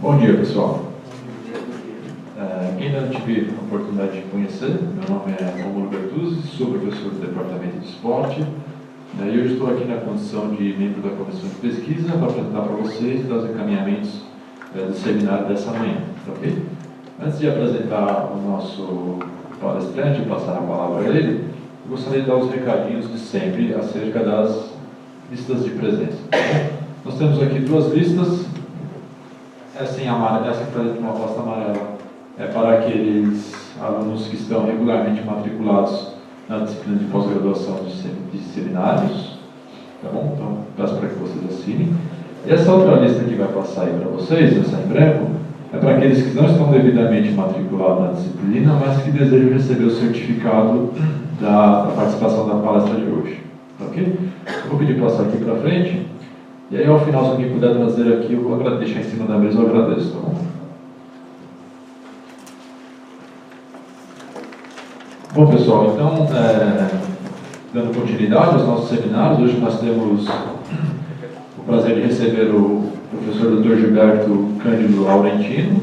Bom dia, pessoal. Quem ainda não tive a oportunidade de conhecer, meu nome é Romulo Bertuzzi, sou professor do Departamento de Esporte e eu estou aqui na condição de membro da Comissão de Pesquisa para apresentar para vocês os encaminhamentos do seminário dessa manhã, ok? Antes de apresentar o nosso palestrante e passar a palavra a ele, eu gostaria de dar os recadinhos de sempre acerca das listas de presença. Nós temos aqui duas listas. Essa que está dentro de uma pasta amarela é para aqueles alunos que estão regularmente matriculados na disciplina de pós-graduação de seminários, tá bom? Então, peço para que vocês assinem. E essa outra lista que vai passar aí para vocês, essa em branco, é para aqueles que não estão devidamente matriculados na disciplina, mas que desejam receber o certificado da participação da palestra de hoje, tá ok? Eu vou pedir para passar aqui para frente. E aí, ao final, se alguém puder trazer aqui, eu vou deixar em cima da mesa, eu agradeço, tá bom? Bom, pessoal, então, dando continuidade aos nossos seminários, hoje nós temos o prazer de receber o professor Dr. Gilberto Cândido Laurentino.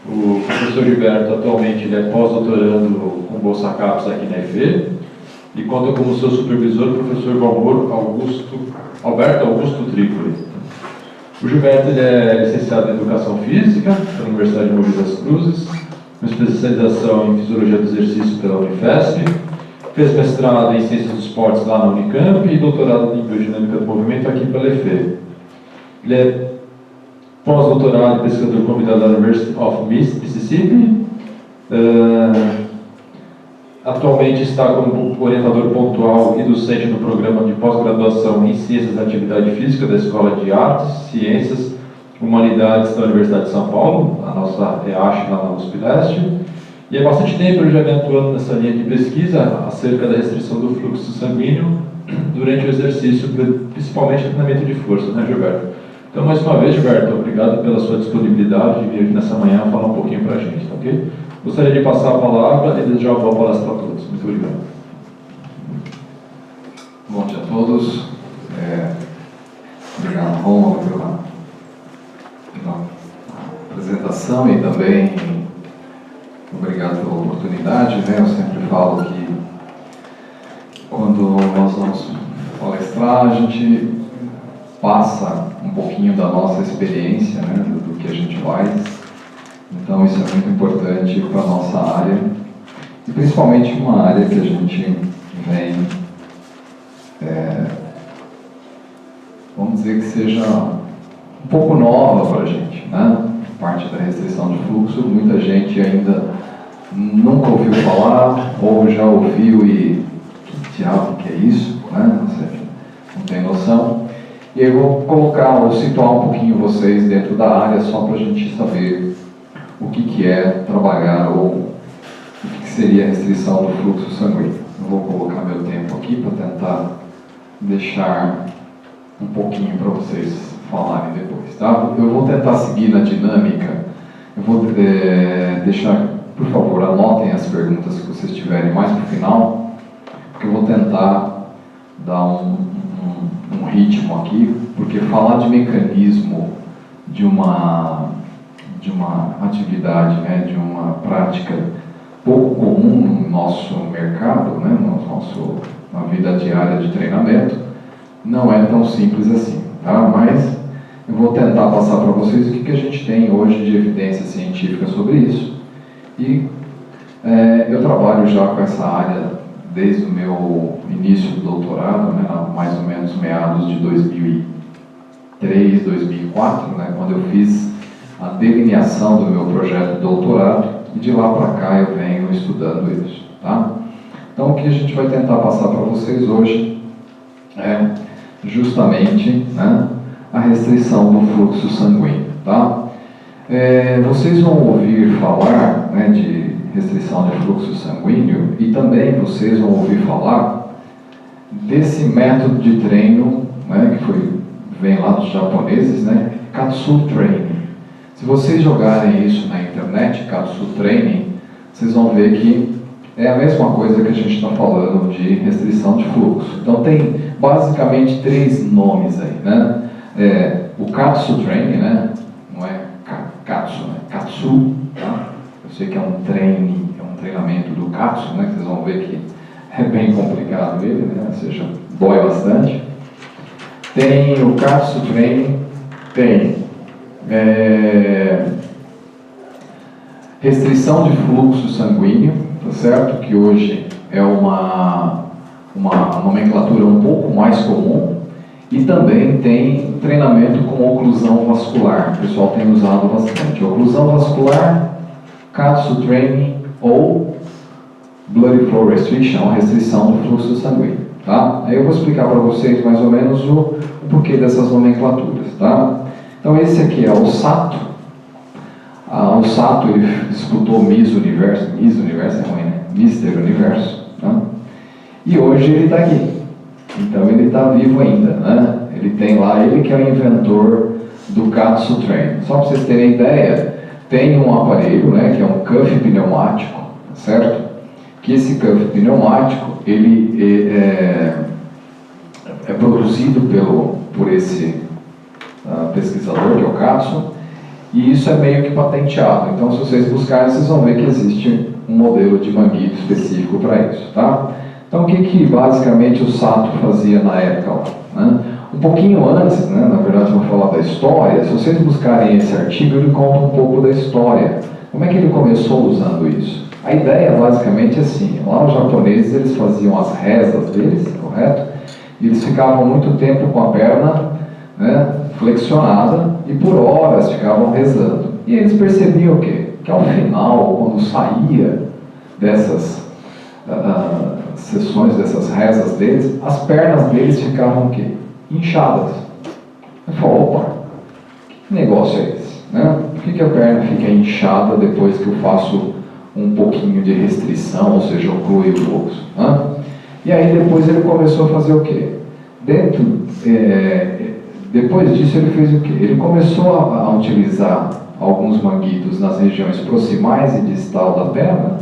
O professor Gilberto, atualmente, ele é pós-doutorando com Bolsa CAPES aqui na EFE, e conta como seu supervisor o professor Alberto Augusto Tripoli. O Gilberto ele é licenciado em Educação Física pela Universidade de Mogi das Cruzes, com especialização em Fisiologia do Exercício pela Unifesp, fez mestrado em Ciências dos Esportes lá na Unicamp e doutorado em Biodinâmica do Movimento aqui pela EFE. Ele é pós-doutorado e pesquisador convidado da University of Mississippi. Atualmente está como orientador pontual e docente no programa de pós-graduação em Ciências da Atividade Física da Escola de Artes, Ciências, Humanidades da Universidade de São Paulo, a nossa EASH lá na USP Leste. E há bastante tempo ele já vem atuando nessa linha de pesquisa acerca da restrição do fluxo sanguíneo durante o exercício, principalmente no treinamento de força, né, Gilberto? Então, mais uma vez, Gilberto, obrigado pela sua disponibilidade de vir aqui nessa manhã falar um pouquinho para a gente, tá ok? Gostaria de passar a palavra e desejar uma boa palestra a todos. Muito obrigado. Bom dia a todos. Obrigado, Romulo, pela apresentação e também obrigado pela oportunidade. Né? Eu sempre falo que quando nós vamos palestrar, a gente passa um pouquinho da nossa experiência, né? do que a gente faz. Então isso é muito importante para a nossa área, e principalmente uma área que a gente vem, vamos dizer que seja um pouco nova para a gente, né? Parte da restrição de fluxo, muita gente ainda nunca ouviu falar, ou já ouviu e que diabo que é isso, né? Ou seja, não tem noção. E eu vou situar um pouquinho vocês dentro da área, só para a gente saber o que é trabalhar ou o que seria a restrição do fluxo sanguíneo. Eu vou colocar meu tempo aqui para tentar deixar um pouquinho para vocês falarem depois, tá? Eu vou tentar seguir na dinâmica. Eu vou deixar, por favor, anotem as perguntas que vocês tiverem mais para o final, porque eu vou tentar dar um ritmo aqui, porque falar de mecanismo de uma atividade, né, de uma prática pouco comum no nosso mercado, né, na vida diária de treinamento, não é tão simples assim, tá? Mas eu vou tentar passar para vocês o que a gente tem hoje de evidência científica sobre isso. E eu trabalho já com essa área desde o meu início do doutorado, né, mais ou menos meados de 2003, 2004, né, quando eu fiz a delineação do meu projeto de doutorado, e de lá para cá eu venho estudando isso, tá? Então o que a gente vai tentar passar para vocês hoje é justamente, né, a restrição do fluxo sanguíneo, tá? Vocês vão ouvir falar, né, de restrição de fluxo sanguíneo, e também vocês vão ouvir falar desse método de treino, né, que vem lá dos japoneses, né, Katsu Training. Se vocês jogarem isso na internet, Katsu Training, vocês vão ver que é a mesma coisa que a gente está falando de restrição de fluxo. Então tem basicamente 3 nomes aí, né? O Katsu Training, né? Não é Sul, tá? Eu sei que é um treinamento do Katsu, né? Vocês vão ver que é bem complicado ele, né? Ou seja, dói bastante. Tem o Katsu Training, tem restrição de fluxo sanguíneo, tá certo? Que hoje é uma nomenclatura um pouco mais comum. E também tem treinamento com oclusão vascular, o pessoal tem usado bastante. Oclusão vascular, Katsu Training ou Blood Flow Restriction, restrição do fluxo sanguíneo. Tá? Aí eu vou explicar para vocês mais ou menos o porquê dessas nomenclaturas. Tá? Então esse aqui é o Sato. O Sato ele disputou Miss Universo é ruim, né? Mister Universo. Tá? E hoje ele está aqui. Então ele está vivo ainda, né? Ele tem lá, ele que é o inventor do Katsu Training. Só para vocês terem ideia, tem um aparelho, né, que é um cuff pneumático, certo? Que esse cuff pneumático, ele é produzido por esse pesquisador, que é o Katsu, e isso é meio que patenteado. Então se vocês buscarem, vocês vão ver que existe um modelo de manguito específico para isso, tá? Então, o que basicamente o Sato fazia na época lá? Né? Um pouquinho antes, né, na verdade, eu vou falar da história. Se vocês buscarem esse artigo, ele conta um pouco da história. Como é que ele começou usando isso? A ideia, basicamente, é assim. Lá os japoneses, eles faziam as rezas deles, correto? E eles ficavam muito tempo com a perna, né, flexionada e por horas ficavam rezando. E eles percebiam o quê? Que ao final, quando saía dessas sessões, dessas rezas deles, as pernas deles ficavam o quê? Inchadas. Eu falo, opa, que negócio é esse? Né? Por que a perna fica inchada depois que eu faço um pouquinho de restrição, ou seja, ocluo o fluxo? Né? E aí depois ele começou a fazer o quê? Depois disso ele fez o quê? Ele começou a utilizar alguns manguitos nas regiões proximais e distal da perna,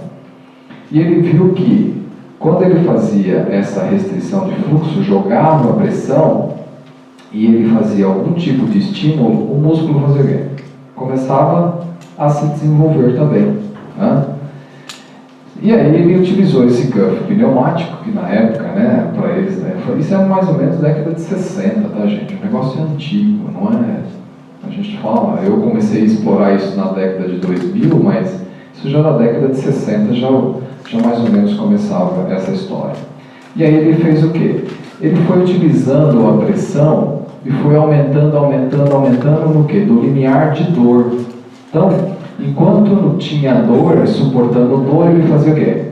e ele viu que quando ele fazia essa restrição de fluxo, jogava a pressão e ele fazia algum tipo de estímulo, o músculo fazia o quê? Começava a se desenvolver também. Né? E aí ele utilizou esse cuff pneumático, que na época, né, para eles, né, isso é mais ou menos década de 60, tá, gente? O negócio é antigo, não é? A gente fala, eu comecei a explorar isso na década de 2000, mas isso já na década de 60 já mais ou menos começava essa história. E aí ele fez o quê? Ele foi utilizando a pressão e foi aumentando no quê? Do limiar de dor. Então, enquanto não tinha dor, suportando dor, ele fazia o quê?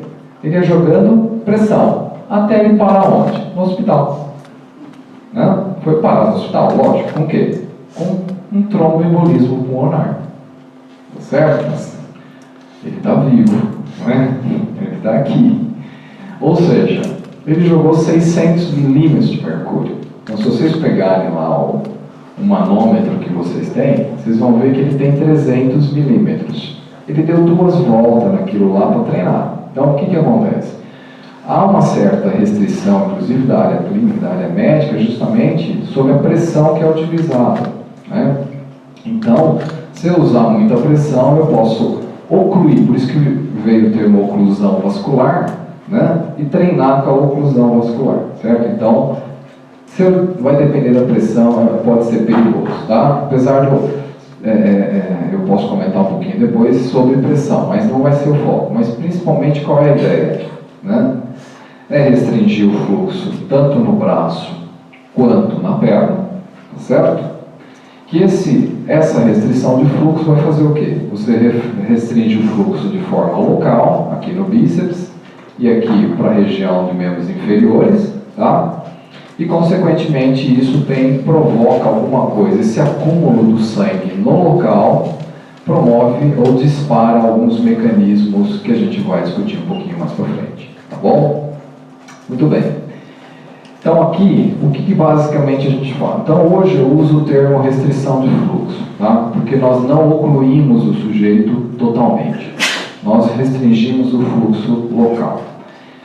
Ele ia jogando pressão, até ele parar onde? No hospital. Né? Foi parar no hospital, lógico, com o quê? Com um tromboembolismo pulmonar. Certo? Mas ele está vivo, não é? Ele está aqui. Ou seja, ele jogou 600 milímetros de mercúrio. Então, se vocês pegarem lá o manômetro que vocês têm, vocês vão ver que ele tem 300 milímetros. Ele deu 2 voltas naquilo lá para treinar. Então, o que acontece? Há uma certa restrição, inclusive da área clínica, da área médica, justamente sobre a pressão que é utilizada. Né? Então, se eu usar muita pressão, eu posso ocluir, por isso que veio o termo oclusão vascular, né? E treinar com a oclusão vascular, certo? Então, vai depender da pressão, pode ser perigoso, tá? Apesar de eu posso comentar um pouquinho depois sobre pressão, mas não vai ser o foco. Mas principalmente qual é a ideia? Né? É restringir o fluxo tanto no braço quanto na perna, certo? Que essa restrição de fluxo vai fazer o quê? Você restringe o fluxo de forma local, aqui no bíceps, e aqui para a região de membros inferiores, tá? E consequentemente isso provoca alguma coisa, esse acúmulo do sangue no local promove ou dispara alguns mecanismos que a gente vai discutir um pouquinho mais para frente, tá bom? Muito bem. Então aqui, o que basicamente a gente fala? Então hoje eu uso o termo restrição de fluxo, tá? Porque nós não ocluímos o sujeito totalmente. Nós restringimos o fluxo local.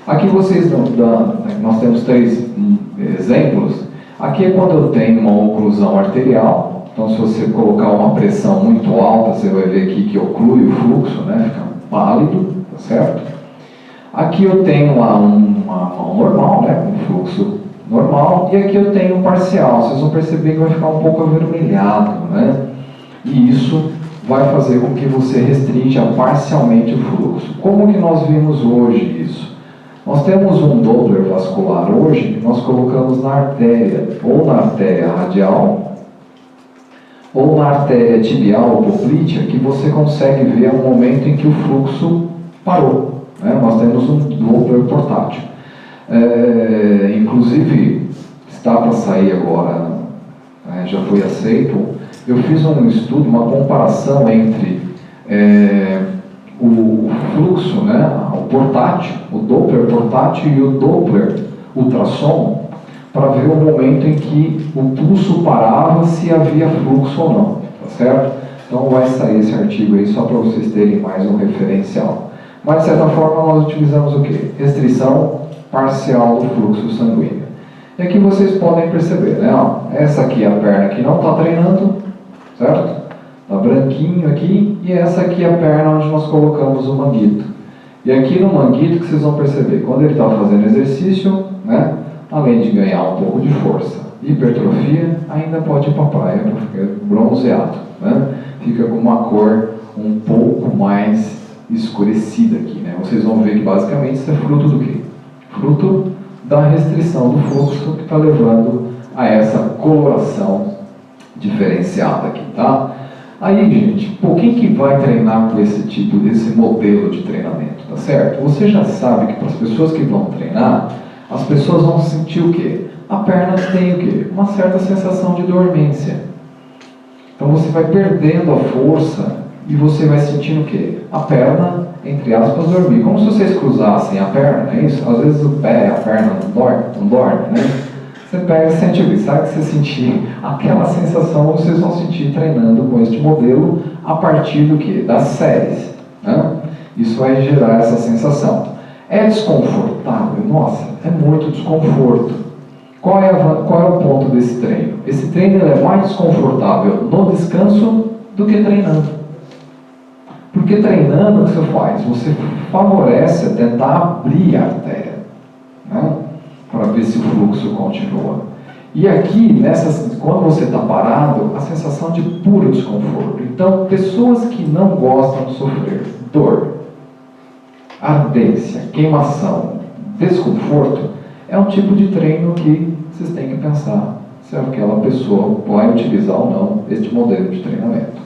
Aqui nós temos 3 exemplos. Aqui é quando eu tenho uma oclusão arterial Então, se você colocar uma pressão muito alta, você vai ver aqui que oclui o fluxo, né? Fica pálido, tá certo? Aqui eu tenho lá uma mão normal, né? Com fluxo normal, e aqui eu tenho um parcial. Vocês vão perceber que vai ficar um pouco avermelhado, né? E isso vai fazer com que você restrinja parcialmente o fluxo. Como que nós vimos hoje isso? Nós temos um Doppler vascular hoje que nós colocamos na artéria, ou na artéria radial, ou na artéria tibial ou poplítea, que você consegue ver o momento em que o fluxo parou, né? Nós temos um Doppler portátil. Inclusive, está para sair agora, já foi aceito. Eu fiz um estudo, uma comparação entre o fluxo, né, o portátil, o Doppler portátil e o Doppler ultrassom, para ver o momento em que o pulso parava, se havia fluxo ou não, tá certo? Então vai sair esse artigo aí só para vocês terem mais um referencial. Mas de certa forma nós utilizamos o quê? Restrição parcial do fluxo sanguíneo. E aqui vocês podem perceber, né? Ó, essa aqui é a perna que não está treinando, certo? Está branquinho aqui, e essa aqui é a perna onde nós colocamos o manguito. E aqui no manguito que vocês vão perceber, quando ele está fazendo exercício, né? Além de ganhar um pouco de força, hipertrofia, ainda pode ir para a praia para ficar bronzeado, né? Fica com uma cor um pouco mais escurecida aqui, né? Vocês vão ver que basicamente isso é fruto do quê? Fruto da restrição do fluxo que está levando a essa coloração diferenciada aqui, tá? Aí, gente, quem que vai treinar com esse tipo, desse modelo de treinamento, tá certo? Você já sabe que para as pessoas que vão treinar, as pessoas vão sentir o quê? A perna tem o quê? Uma certa sensação de dormência. Então você vai perdendo a força e você vai sentindo o quê? A perna, entre aspas, dormir. Como se vocês cruzassem a perna, é isso? Às vezes o pé, a perna não dorme, né? Você pega e sente o quê? Sabe que você sentir aquela sensação, vocês vão sentir treinando com este modelo a partir do quê? Das séries, né? Isso vai gerar essa sensação. É desconfortável? Nossa, é muito desconforto. Qual é o ponto desse treino? Esse treino é mais desconfortável no descanso do que treinando. Porque treinando, o que você faz? Você favorece a tentar abrir a artéria, né? Para ver se o fluxo continua. E aqui, quando você está parado, a sensação de puro desconforto. Então, pessoas que não gostam de sofrer dor, ardência, queimação, desconforto, é um tipo de treino que vocês têm que pensar se aquela pessoa vai utilizar ou não este modelo de treinamento.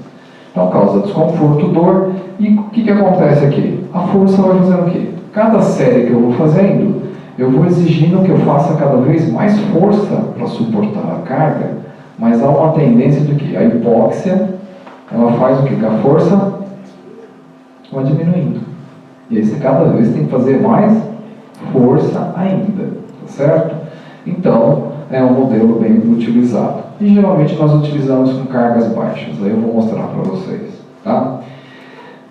Então, causa desconforto, dor, e o que acontece aqui? A força vai fazendo o quê? Cada série que eu vou fazendo, eu vou exigindo que eu faça cada vez mais força para suportar a carga, mas há uma tendência de que a hipóxia, ela faz o quê? Que a força vai diminuindo. E aí você cada vez tem que fazer mais força ainda, tá certo? Então, é um modelo bem utilizado. E geralmente nós utilizamos com cargas baixas, aí eu vou mostrar para vocês, tá?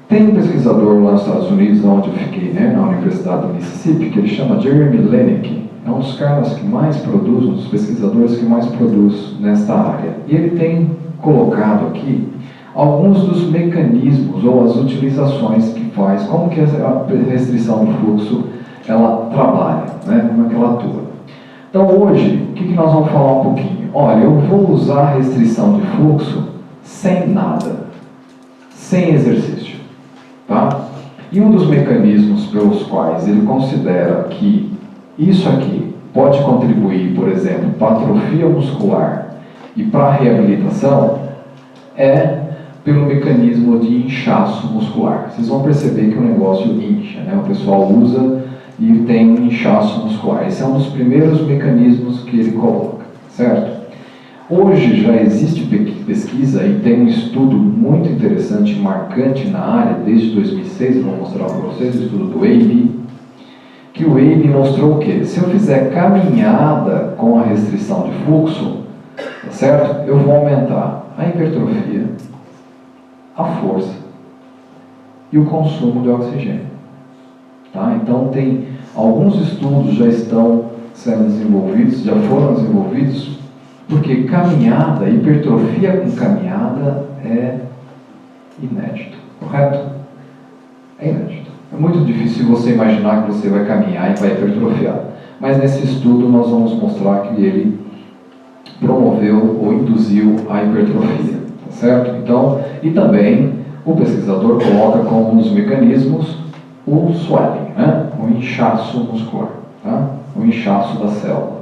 Tem um pesquisador lá nos Estados Unidos, onde eu fiquei, né, na Universidade do Mississippi, que ele chama Jeremy Lenick. É um dos caras que mais produz, um dos pesquisadores que mais produz nesta área. E ele tem colocado aqui alguns dos mecanismos ou as utilizações que faz, como que a restrição do fluxo ela trabalha, né, como é que ela atua. Então hoje, o que nós vamos falar um pouquinho? Olha, eu vou usar a restrição de fluxo sem nada, sem exercício. Tá? E um dos mecanismos pelos quais ele considera que isso aqui pode contribuir, por exemplo, para a atrofia muscular e para a reabilitação é pelo mecanismo de inchaço muscular. Vocês vão perceber que o negócio incha, né? O pessoal usa e tem um inchaço muscular. Esse é um dos primeiros mecanismos que ele coloca, certo? Hoje já existe pesquisa e tem um estudo muito interessante, marcante na área, desde 2006, eu vou mostrar para vocês, o estudo do AIB, que o AIB mostrou o quê? Se eu fizer caminhada com a restrição de fluxo, tá certo? Eu vou aumentar a hipertrofia, a força e o consumo de oxigênio. Tá? Então tem alguns estudos já estão sendo desenvolvidos, já foram desenvolvidos, Porque caminhada, hipertrofia com caminhada é inédito, correto? É inédito. É muito difícil você imaginar que você vai caminhar e vai hipertrofiar. Mas nesse estudo nós vamos mostrar que ele promoveu ou induziu a hipertrofia, tá certo? Então, e também o pesquisador coloca como um dos mecanismos o swelling, né? O inchaço muscular, tá? O inchaço da célula.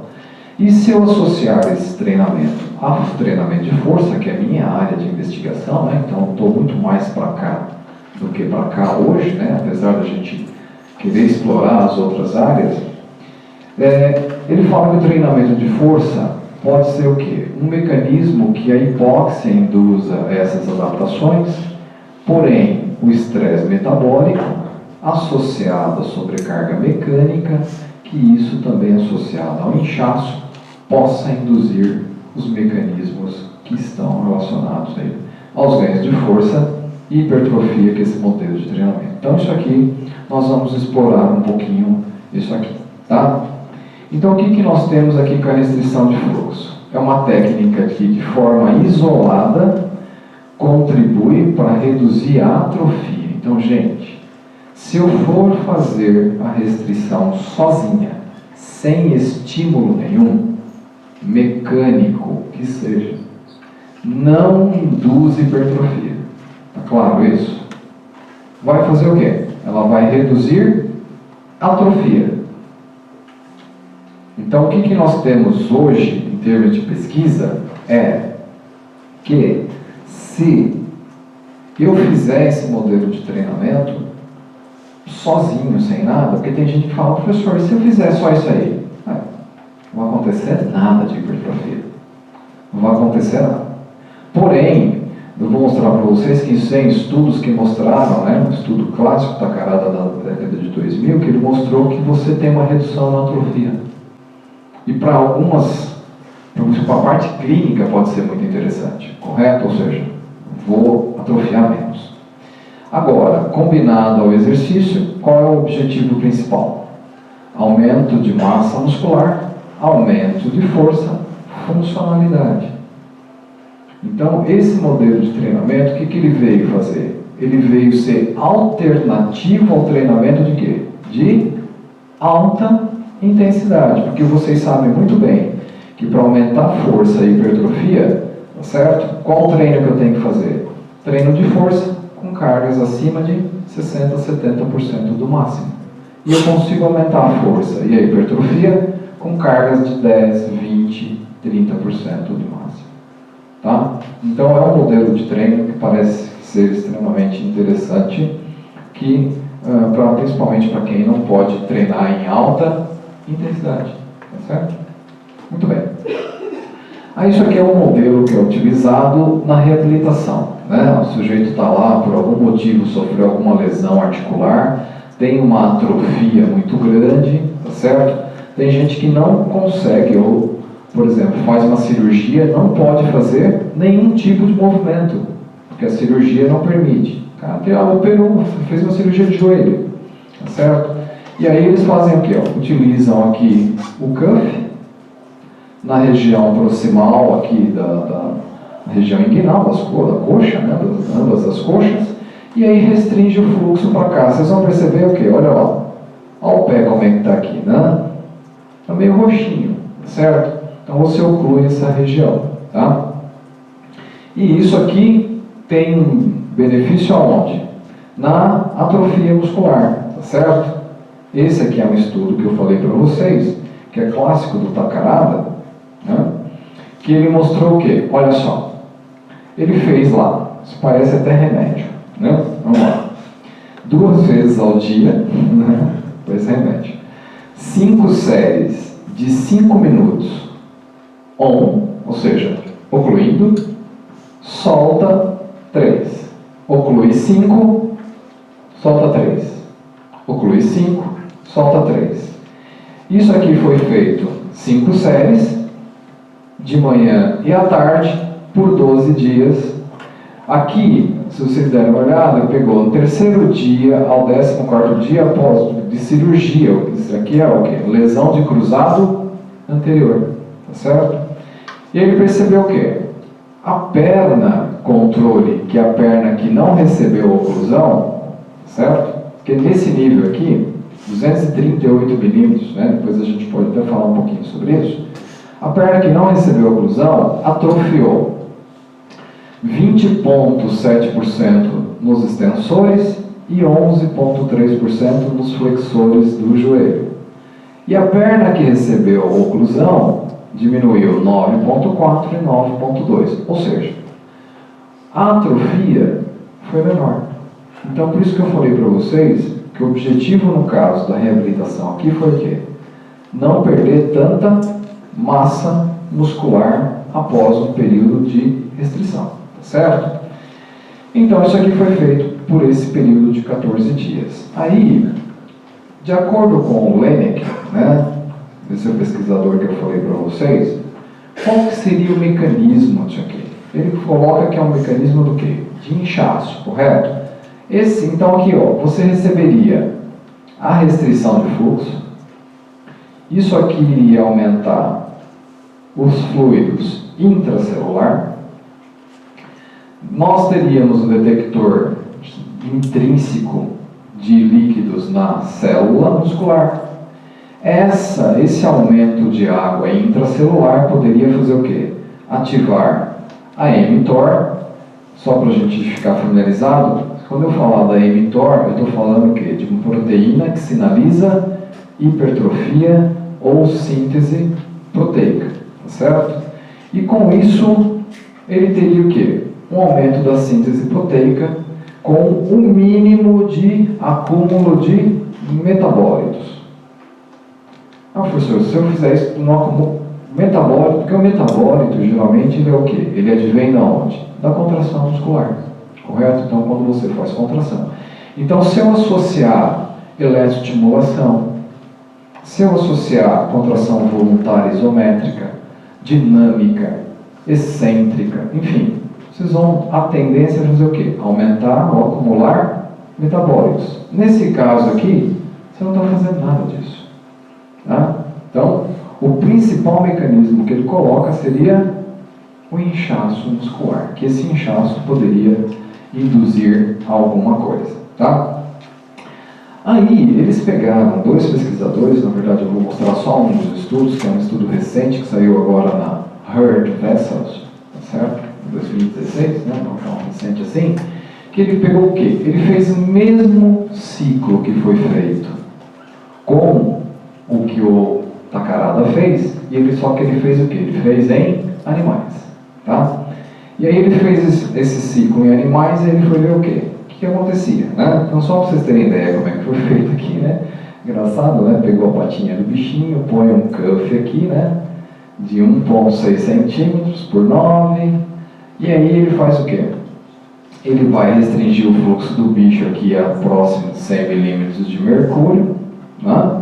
E se eu associar esse treinamento ao treinamento de força, que é a minha área de investigação, né? Então estou muito mais para cá do que para cá hoje, né? Apesar da gente querer explorar as outras áreas, ele fala que o treinamento de força pode ser o quê? Um mecanismo que a hipóxia induza essas adaptações, porém o estresse metabólico associado à sobrecarga mecânica, que isso também associado ao inchaço, possa induzir os mecanismos que estão relacionados aí aos ganhos de força e hipertrofia, que é esse modelo de treinamento. Então isso aqui, nós vamos explorar um pouquinho isso aqui, tá? Então o que nós temos aqui com a restrição de fluxo? É uma técnica que de forma isolada contribui para reduzir a atrofia. Então, gente, se eu for fazer a restrição sozinha, sem estímulo nenhum, mecânico que seja, não induz hipertrofia. Está claro isso? Vai fazer o quê? Ela vai reduzir atrofia. Então, o que nós temos hoje, em termos de pesquisa, é que se eu fizer esse modelo de treinamento sozinho, sem nada, porque tem gente que fala, professor, se eu fizer só isso aí, não vai acontecer nada de hipertrofia. Não vai acontecer nada. Porém, eu vou mostrar para vocês que isso tem estudos que mostraram, né, um estudo clássico da Takarada da década de 2000, que ele mostrou que você tem uma redução na atrofia. E para a parte clínica pode ser muito interessante, correto? Ou seja, vou atrofiar menos. Agora, combinado ao exercício, qual é o objetivo principal? Aumento de massa muscular, aumento de força, funcionalidade. Então, esse modelo de treinamento, o que ele veio fazer? Ele veio ser alternativo ao treinamento de quê? De alta intensidade, porque vocês sabem muito bem que para aumentar a força e hipertrofia, tá certo? Qual treino que eu tenho que fazer? Treino de força com cargas acima de 60% a 70% do máximo. E eu consigo aumentar a força e a hipertrofia com cargas de 10, 20, 30% do máximo. Tá? Então é um modelo de treino que parece ser extremamente interessante, que, principalmente para quem não pode treinar em alta intensidade. Tá certo? Muito bem. Aí isso aqui é um modelo que é utilizado na reabilitação, né? O sujeito está lá, por algum motivo sofreu alguma lesão articular, tem uma atrofia muito grande, tá certo? Tem gente que não consegue, ou, por exemplo, faz uma cirurgia, não pode fazer nenhum tipo de movimento, porque a cirurgia não permite. O cara operou, fez uma cirurgia de joelho, tá certo? E aí eles fazem o quê? Utilizam aqui o cuff, na região proximal aqui da região inguinal, da coxa, né, ambas as coxas, e aí restringe o fluxo para cá. Vocês vão perceber o quê? Olha lá, olha o pé como é que está aqui, né? Está meio roxinho, certo? Então você oclui essa região, tá? E isso aqui tem um benefício aonde? Na atrofia muscular, tá certo? Esse aqui é um estudo que eu falei para vocês, que é clássico do Takarada, né? Que ele mostrou o quê? Olha só, ele fez lá, isso parece até remédio, né? Vamos lá, 2 vezes ao dia, né? Pois remédio, 5 séries de 5 minutos ou seja, ocluindo, solta 3, oclui 5, solta 3, oclui 5, solta 3. Isso aqui foi feito 5 séries, de manhã e à tarde, por 12 dias. Aqui, se vocês derem uma olhada, pegou no 3º dia ao 14º dia após de cirurgia. Isso aqui é o quê? Lesão de cruzado anterior, tá certo? E ele percebeu o quê? A perna controle, que é a perna que não recebeu oclusão, certo? Porque nesse nível aqui, 238 milímetros, né? Depois a gente pode até falar um pouquinho sobre isso. A perna que não recebeu oclusão atrofiou 20,7% nos extensores e 11,3% nos flexores do joelho. E a perna que recebeu oclusão diminuiu 9,4% e 9,2%. Ou seja, a atrofia foi menor. Então, por isso que eu falei para vocês que o objetivo no caso da reabilitação aqui foi o quê? Não perder tanta massa muscular após um período de restrição, tá certo? Então, isso aqui foi feito por esse período de 14 dias. Aí, de acordo com o Lenick, né, esse é o pesquisador que eu falei para vocês, qual que seria o mecanismo disso aqui? Ele coloca que é um mecanismo do quê? De inchaço, correto? Esse, então aqui, ó, você receberia a restrição de fluxo, isso aqui iria aumentar os fluidos intracelular, nós teríamos um detector intrínseco de líquidos na célula muscular. Esse aumento de água intracelular poderia fazer o quê? Ativar a mTOR. Só para a gente ficar familiarizado, quando eu falar da mTOR, eu estou falando o quê? De uma proteína que sinaliza hipertrofia ou síntese proteica, tá certo? E com isso, ele teria o quê? Um aumento da síntese proteica com um mínimo de acúmulo de metabólitos. Ah, professor, se eu fizer isso no acúmulo metabólito, porque o metabólito, geralmente, ele é o quê? Ele advém da onde? Da contração muscular, correto? Então, quando você faz contração. Então, se eu associar eletroestimulação, se eu associar contração voluntária isométrica, dinâmica, excêntrica, enfim, vocês vão, a tendência é fazer o quê? Aumentar ou acumular metabólitos. Nesse caso aqui, você não está fazendo nada disso. Tá? Então, o principal mecanismo que ele coloca seria o inchaço muscular, que esse inchaço poderia induzir alguma coisa. Tá? Aí, eles pegaram dois pesquisadores, na verdade eu vou mostrar só um dos estudos, que é um estudo recente que saiu agora na Heart Vessels, tá certo? 2016, né? Não tão recente assim, que ele pegou o quê? Ele fez o mesmo ciclo que foi feito com o que o Takarada fez, e só que ele fez o quê? Ele fez em animais, tá? E aí ele fez esse ciclo em animais e ele foi ver o quê? O que acontecia, né? Então só para vocês terem ideia como é que foi feito aqui, né? Engraçado, né? Pegou a patinha do bichinho, põe um cuff aqui, né? De 1,6 centímetros por 9. E aí ele faz o quê? Ele vai restringir o fluxo do bicho aqui a próximo de 100 milímetros de mercúrio, né?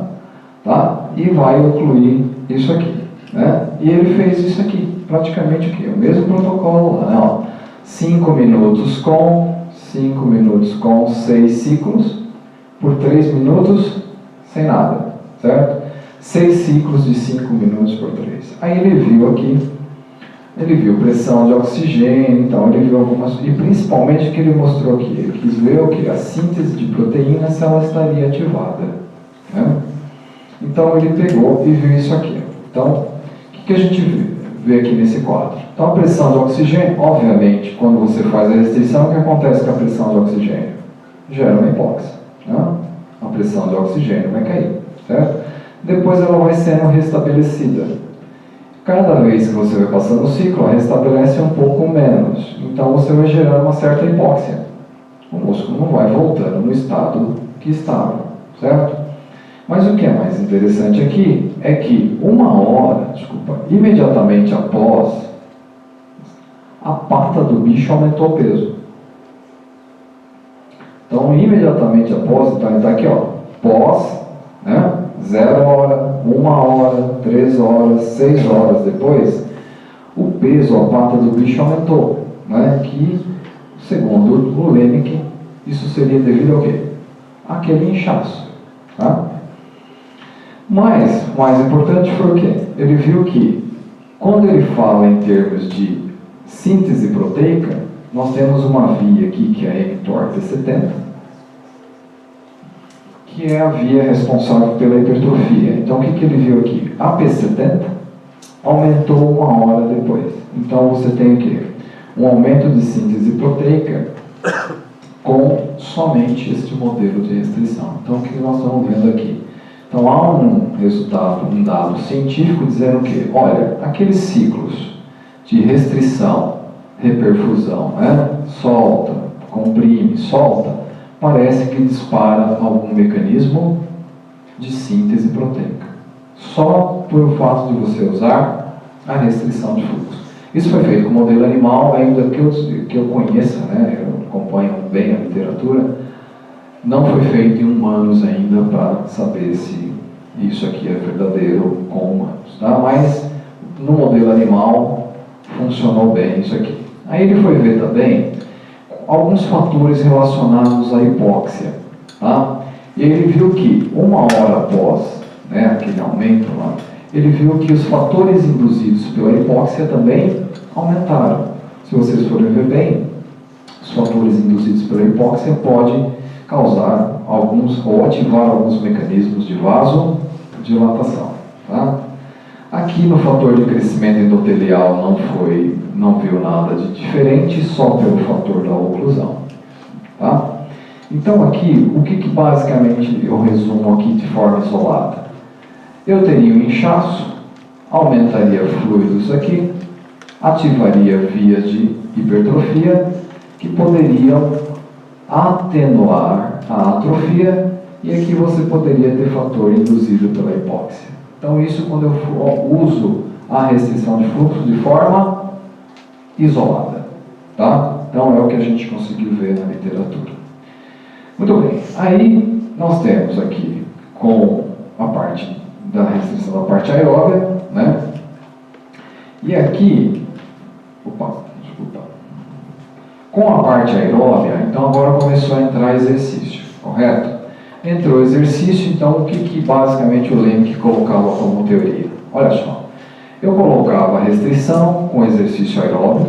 Tá? E vai ocluir isso aqui, né? E ele fez isso aqui, praticamente o quê? O mesmo protocolo lá, né? 5 minutos com, 5 minutos com 6 ciclos, por 3 minutos sem nada, certo? 6 ciclos de 5 minutos por 3. Aí ele viu aqui, ele viu pressão de oxigênio, então ele viu algumas, e principalmente o que ele mostrou aqui, ele quis ver o que? A síntese de proteína, se ela estaria ativada, né? Então ele pegou e viu isso aqui. Então, o que a gente vê aqui nesse quadro? Então a pressão de oxigênio, obviamente, quando você faz a restrição, o que acontece com a pressão de oxigênio? Gera uma hipóxia, né? A pressão de oxigênio vai cair, certo? Depois ela vai sendo restabelecida. Cada vez que você vai passando o ciclo, ela restabelece um pouco menos. Então você vai gerar uma certa hipóxia. O músculo não vai voltando no estado que estava, certo? Mas o que é mais interessante aqui é que imediatamente após, a pata do bicho aumentou o peso. Então, imediatamente após, então ele está aqui, ó, pós, né? 0 hora, 1 hora, 3 horas, 6 horas depois, o peso, a pata do bicho aumentou, né? Que, segundo o Lenick, isso seria devido ao quê? Aquele inchaço, tá? Mas, o mais importante foi o quê? Ele viu que Quando ele fala em termos de síntese proteica, nós temos uma via aqui, que é a mTOR P70, que é a via responsável pela hipertrofia. Então, o que ele viu aqui? A P70 aumentou 1 hora depois. Então, você tem o quê? Um aumento de síntese proteica com somente este modelo de restrição. Então, o que nós estamos vendo aqui? Então, há um resultado, um dado científico dizendo que, olha, aqueles ciclos de restrição, reperfusão, né? Solta, comprime, solta, parece que dispara algum mecanismo de síntese proteica. Só por fato de você usar a restrição de fluxo. Isso foi feito com modelo animal, ainda que eu conheça, né? Eu acompanho bem a literatura, não foi feito em humanos ainda para saber se isso aqui é verdadeiro com humanos, tá? Mas no modelo animal funcionou bem isso aqui. Aí ele foi ver também alguns fatores relacionados à hipóxia, tá? E ele viu que 1 hora após, né, aquele aumento lá, ele viu que os fatores induzidos pela hipóxia também aumentaram. Se vocês forem ver bem, os fatores induzidos pela hipóxia podem causar alguns ou ativar alguns mecanismos de vasodilatação, tá? Aqui no fator de crescimento endotelial não viu nada de diferente, só pelo fator da oclusão, tá? Então aqui, o que basicamente eu resumo aqui de forma isolada? Eu teria um inchaço, aumentaria fluidos aqui, ativaria vias de hipertrofia que poderiam atenuar a atrofia, e aqui você poderia ter fator induzido pela hipóxia. Então isso quando eu uso a restrição de fluxo de forma isolada, tá? Então é o que a gente conseguiu ver na literatura. Muito bem, aí nós temos aqui com a parte da restrição da parte aeróbia, né? E aqui, com a parte aeróbia, então agora começou a entrar exercício, correto? Entrou exercício, então o que basicamente o Lemke colocava como teoria? Olha só, eu colocava a restrição com exercício aeróbio,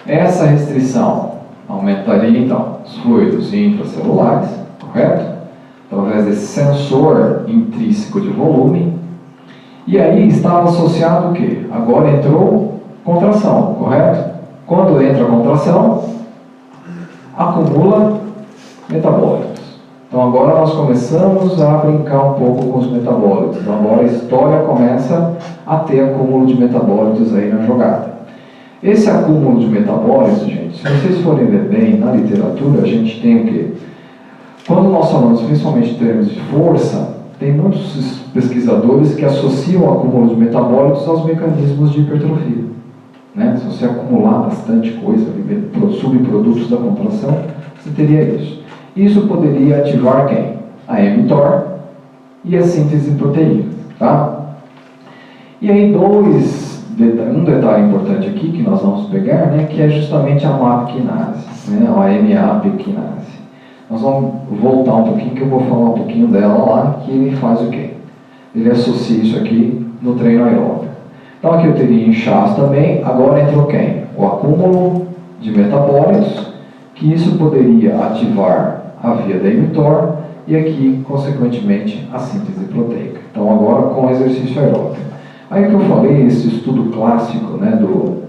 essa restrição aumentaria então os fluidos intracelulares, correto? Através desse sensor intrínseco de volume, e aí estava associado o quê? Agora entrou contração, correto? Quando entra a contração, acumula metabólitos. Então agora nós começamos a brincar um pouco com os metabólitos. Então agora a história começa a ter acúmulo de metabólitos aí na jogada. Esse acúmulo de metabólitos, gente, se vocês forem ver bem na literatura, a gente tem o quê? Quando nós falamos principalmente em termos de força, tem muitos pesquisadores que associam o acúmulo de metabólitos aos mecanismos de hipertrofia, né? Se você acumular bastante coisa, subprodutos da contração, você teria isso. Isso poderia ativar quem? A mTOR e a síntese proteica, tá? E aí um detalhe importante aqui que nós vamos pegar, né, que é justamente a MAP-quinase, né, a MAP-quinase. Nós vamos voltar um pouquinho, que eu vou falar um pouquinho dela lá, que ele faz o quê? Ele associa isso aqui no treino aeróbio. Então aqui eu teria inchaço também, agora entrou quem? O acúmulo de metabólitos, que isso poderia ativar a via da mTOR e aqui, consequentemente, a síntese proteica. Então agora com exercício aeróbio. Aí que eu falei, esse estudo clássico, né, do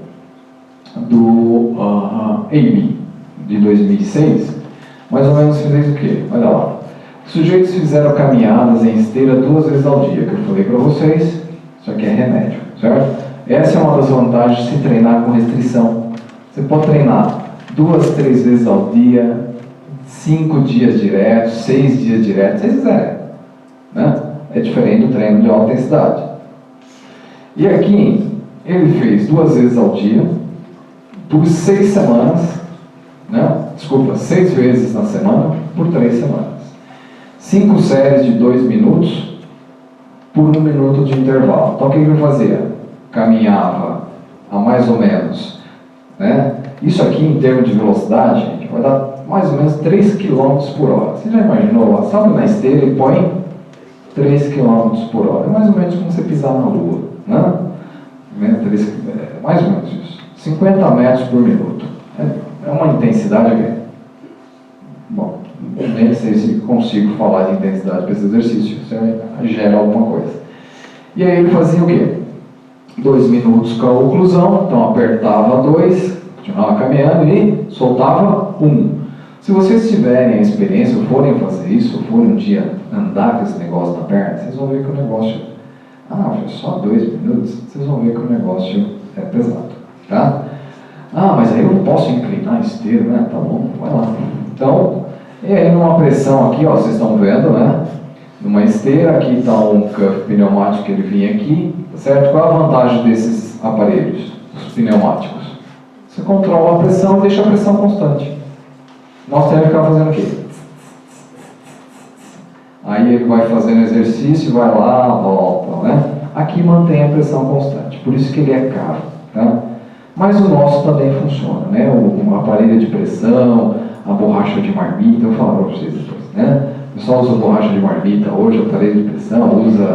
AB, de 2006, mais ou menos fez o quê? Olha lá. Os sujeitos fizeram caminhadas em esteira 2 vezes ao dia, que eu falei para vocês, isso aqui é remédio, certo? Essa é uma das vantagens de se treinar com restrição. Você pode treinar 2, 3 vezes ao dia, 5 dias diretos, 6 dias diretos, se vocês quiserem, né? É diferente do treino de alta intensidade. E aqui, ele fez 2 vezes ao dia, por 6 semanas, né? Desculpa, 6 vezes na semana, por 3 semanas. 5 séries de 2 minutos, por 1 minuto de intervalo. Então o que ele fazia? Caminhava a mais ou menos, né? Isso aqui em termos de velocidade, gente, vai dar mais ou menos 3 km por hora. Você já imaginou? Sabe na esteira ele põe 3 km por hora. É mais ou menos como você pisar na lua, né? né? Mais ou menos isso. 50 metros por minuto. É uma intensidade aqui. Bom, nem sei se consigo falar de intensidade para esse exercício, isso gera alguma coisa. E aí ele fazia o quê? 2 minutos com a oclusão, então apertava 2, continuava caminhando e soltava 1. Se vocês tiverem a experiência, ou forem fazer isso, ou forem um dia andar com esse negócio na perna, vocês vão ver que o negócio, foi só 2 minutos, vocês vão ver que o negócio é pesado, tá? Mas aí eu não posso inclinar a esteira, né? Tá bom, vai lá. Então, e aí numa pressão aqui, ó, vocês estão vendo, né? Numa esteira, aqui está um cuff pneumático que ele vinha aqui, certo? Qual é a vantagem desses aparelhos, os pneumáticos? Você controla a pressão e deixa a pressão constante. Nós temos que ficar fazendo o quê? Aí ele vai fazendo exercício, vai lá, volta, né? Aqui mantém a pressão constante, por isso que ele é caro, tá? Mas o nosso também funciona, né? O aparelho de pressão, a borracha de marmita, eu vou falar para vocês depois, né? O pessoal usa borracha de marmita hoje, o aparelho de pressão, usa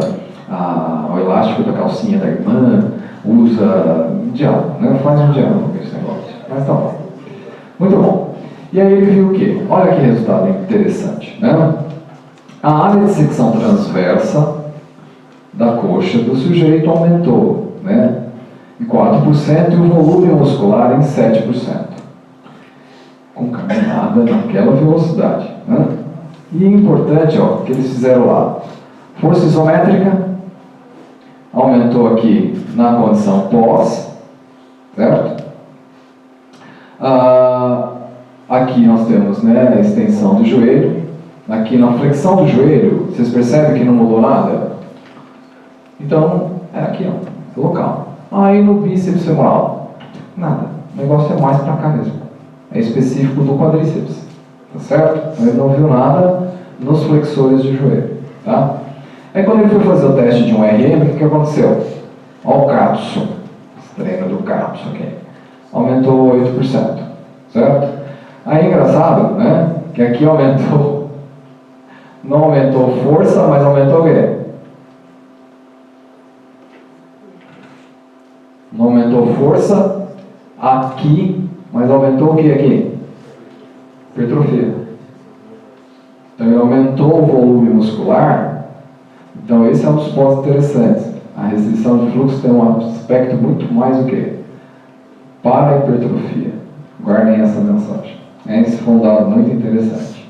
o elástico da calcinha da irmã, usa diálogo, né? Faz um diálogo com esse negócio, mas tá bom. Muito bom. E aí ele viu o quê? Olha que resultado interessante, né? A área de secção transversa da coxa do sujeito aumentou, né? Em 4% e o volume muscular em 7%. Com caminhada naquela velocidade, né? E importante, ó, que eles fizeram lá. Força isométrica aumentou aqui na condição pós, certo? Aqui nós temos, né, a extensão do joelho. Aqui na flexão do joelho, vocês percebem que não mudou nada? Então, é aqui, ó, local. Aí no bíceps femoral, nada. O negócio é mais para cá mesmo. É específico do quadríceps, tá certo? Então ele não viu nada nos flexores de joelho, tá? Aí quando ele foi fazer o teste de um RM, o que aconteceu? Olha o CAPSO, esse treino do CAPSO aqui. Aumentou 8%, certo? Aí engraçado, né? Que aqui aumentou, não aumentou força, mas aumentou o quê? Não aumentou força aqui, mas aumentou o que aqui? Hipertrofia. Então ele aumentou o volume muscular. Então esse é um dos pontos interessantes. A restrição de fluxo tem um aspecto muito mais o que? Para a hipertrofia. Guardem essa mensagem. Esse foi um dado muito interessante.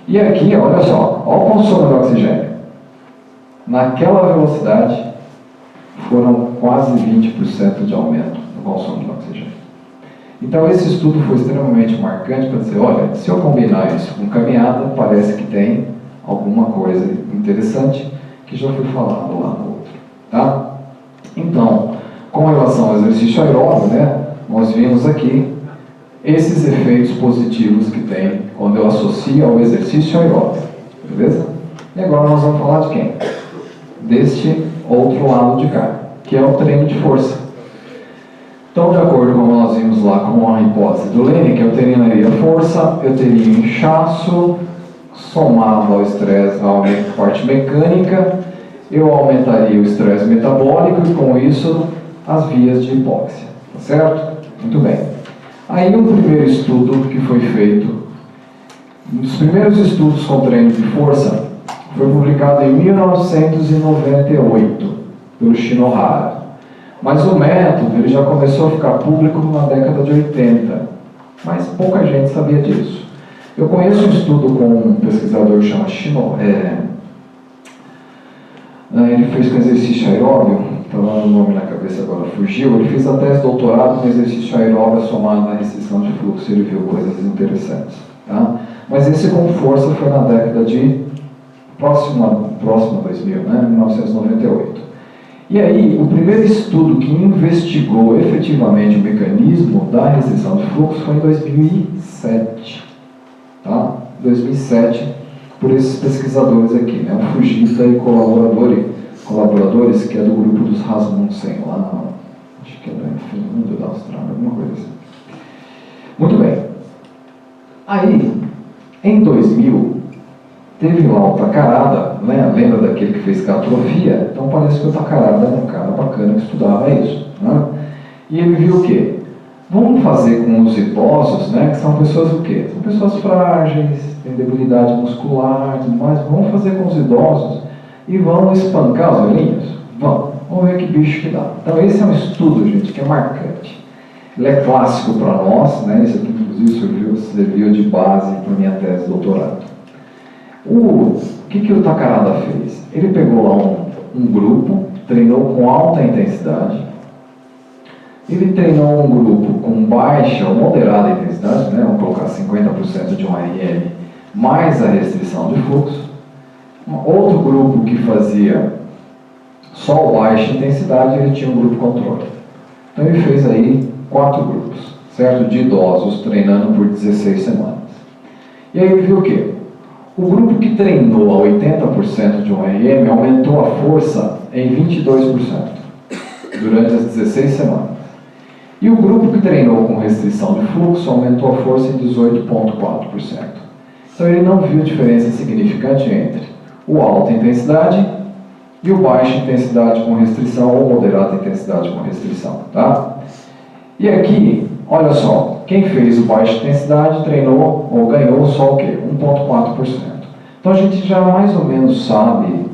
E aqui, olha só, olha o consumo de oxigênio. Naquela velocidade, foram quase 20% de aumento no consumo de oxigênio. Então esse estudo foi extremamente marcante para dizer, olha, se eu combinar isso com caminhada, parece que tem alguma coisa interessante que já foi falado lá no outro, tá? Então, com relação ao exercício aeróbio, né, nós vimos aqui esses efeitos positivos que tem quando eu associo ao exercício aeróbio, beleza? E agora nós vamos falar de quem? Deste outro lado de cá, que é o treino de força. Então, de acordo com como nós vimos lá com a hipótese do Lene, que eu treinaria força, eu teria inchaço, somado ao estresse, à parte mecânica, eu aumentaria o estresse metabólico e com isso as vias de hipóxia, tá certo? Muito bem. Aí um primeiro estudo que foi feito, um dos primeiros estudos com treino de força, foi publicado em 1998 pelo Shinohara. Mas o método ele já começou a ficar público na década de 80, mas pouca gente sabia disso. Eu conheço um estudo com um pesquisador que chama ele fez com exercício aeróbio, então o nome na cabeça agora fugiu, ele fez a tese de doutorado com exercício aeróbio somado na restrição de fluxo, ele viu coisas interessantes. Tá? Mas esse com força foi na década de próxima a 2000, né? 1998. E aí, o primeiro estudo que investigou efetivamente o mecanismo da restrição de fluxo foi em 2007. Tá? 2007, por esses pesquisadores aqui, né? O Fujita e colaboradores, que é do grupo dos Rasmussen, lá, acho que é da Finlândia, da Austrália, alguma coisa assim. Muito bem. Aí, em 2000, teve lá o Takarada, né? Lembra daquele que fez atrofia? Então parece que o Takarada é um cara cara bacana que estudava isso, né? E ele viu o quê? Vamos fazer com os idosos, né, que são pessoas o quê? São pessoas frágeis, têm debilidade muscular, tudo mais. Vamos fazer com os idosos e vamos espancar os velhinhos? Vamos ver que bicho que dá. Então esse é um estudo, gente, que é marcante. Ele é clássico para nós, né? Isso aqui inclusive serviu de base para minha tese de doutorado. O que o Takarada fez? Ele pegou lá um grupo, treinou com alta intensidade. Ele treinou um grupo com baixa ou moderada intensidade, né? Vamos colocar 50% de um RM, mais a restrição de fluxo. Outro grupo que fazia só baixa intensidade, ele tinha um grupo controle. Então ele fez aí 4 grupos, certo? De idosos treinando por 16 semanas. E aí ele viu o quê? O grupo que treinou a 80% de um RM aumentou a força em 22% durante as 16 semanas. E o grupo que treinou com restrição de fluxo aumentou a força em 18,4%. Então ele não viu diferença significante entre o alta intensidade e o baixa intensidade com restrição ou moderada intensidade com restrição, tá? E aqui, olha só, quem fez o baixa intensidade treinou ou ganhou só o quê? 1,4%. Então a gente já mais ou menos sabe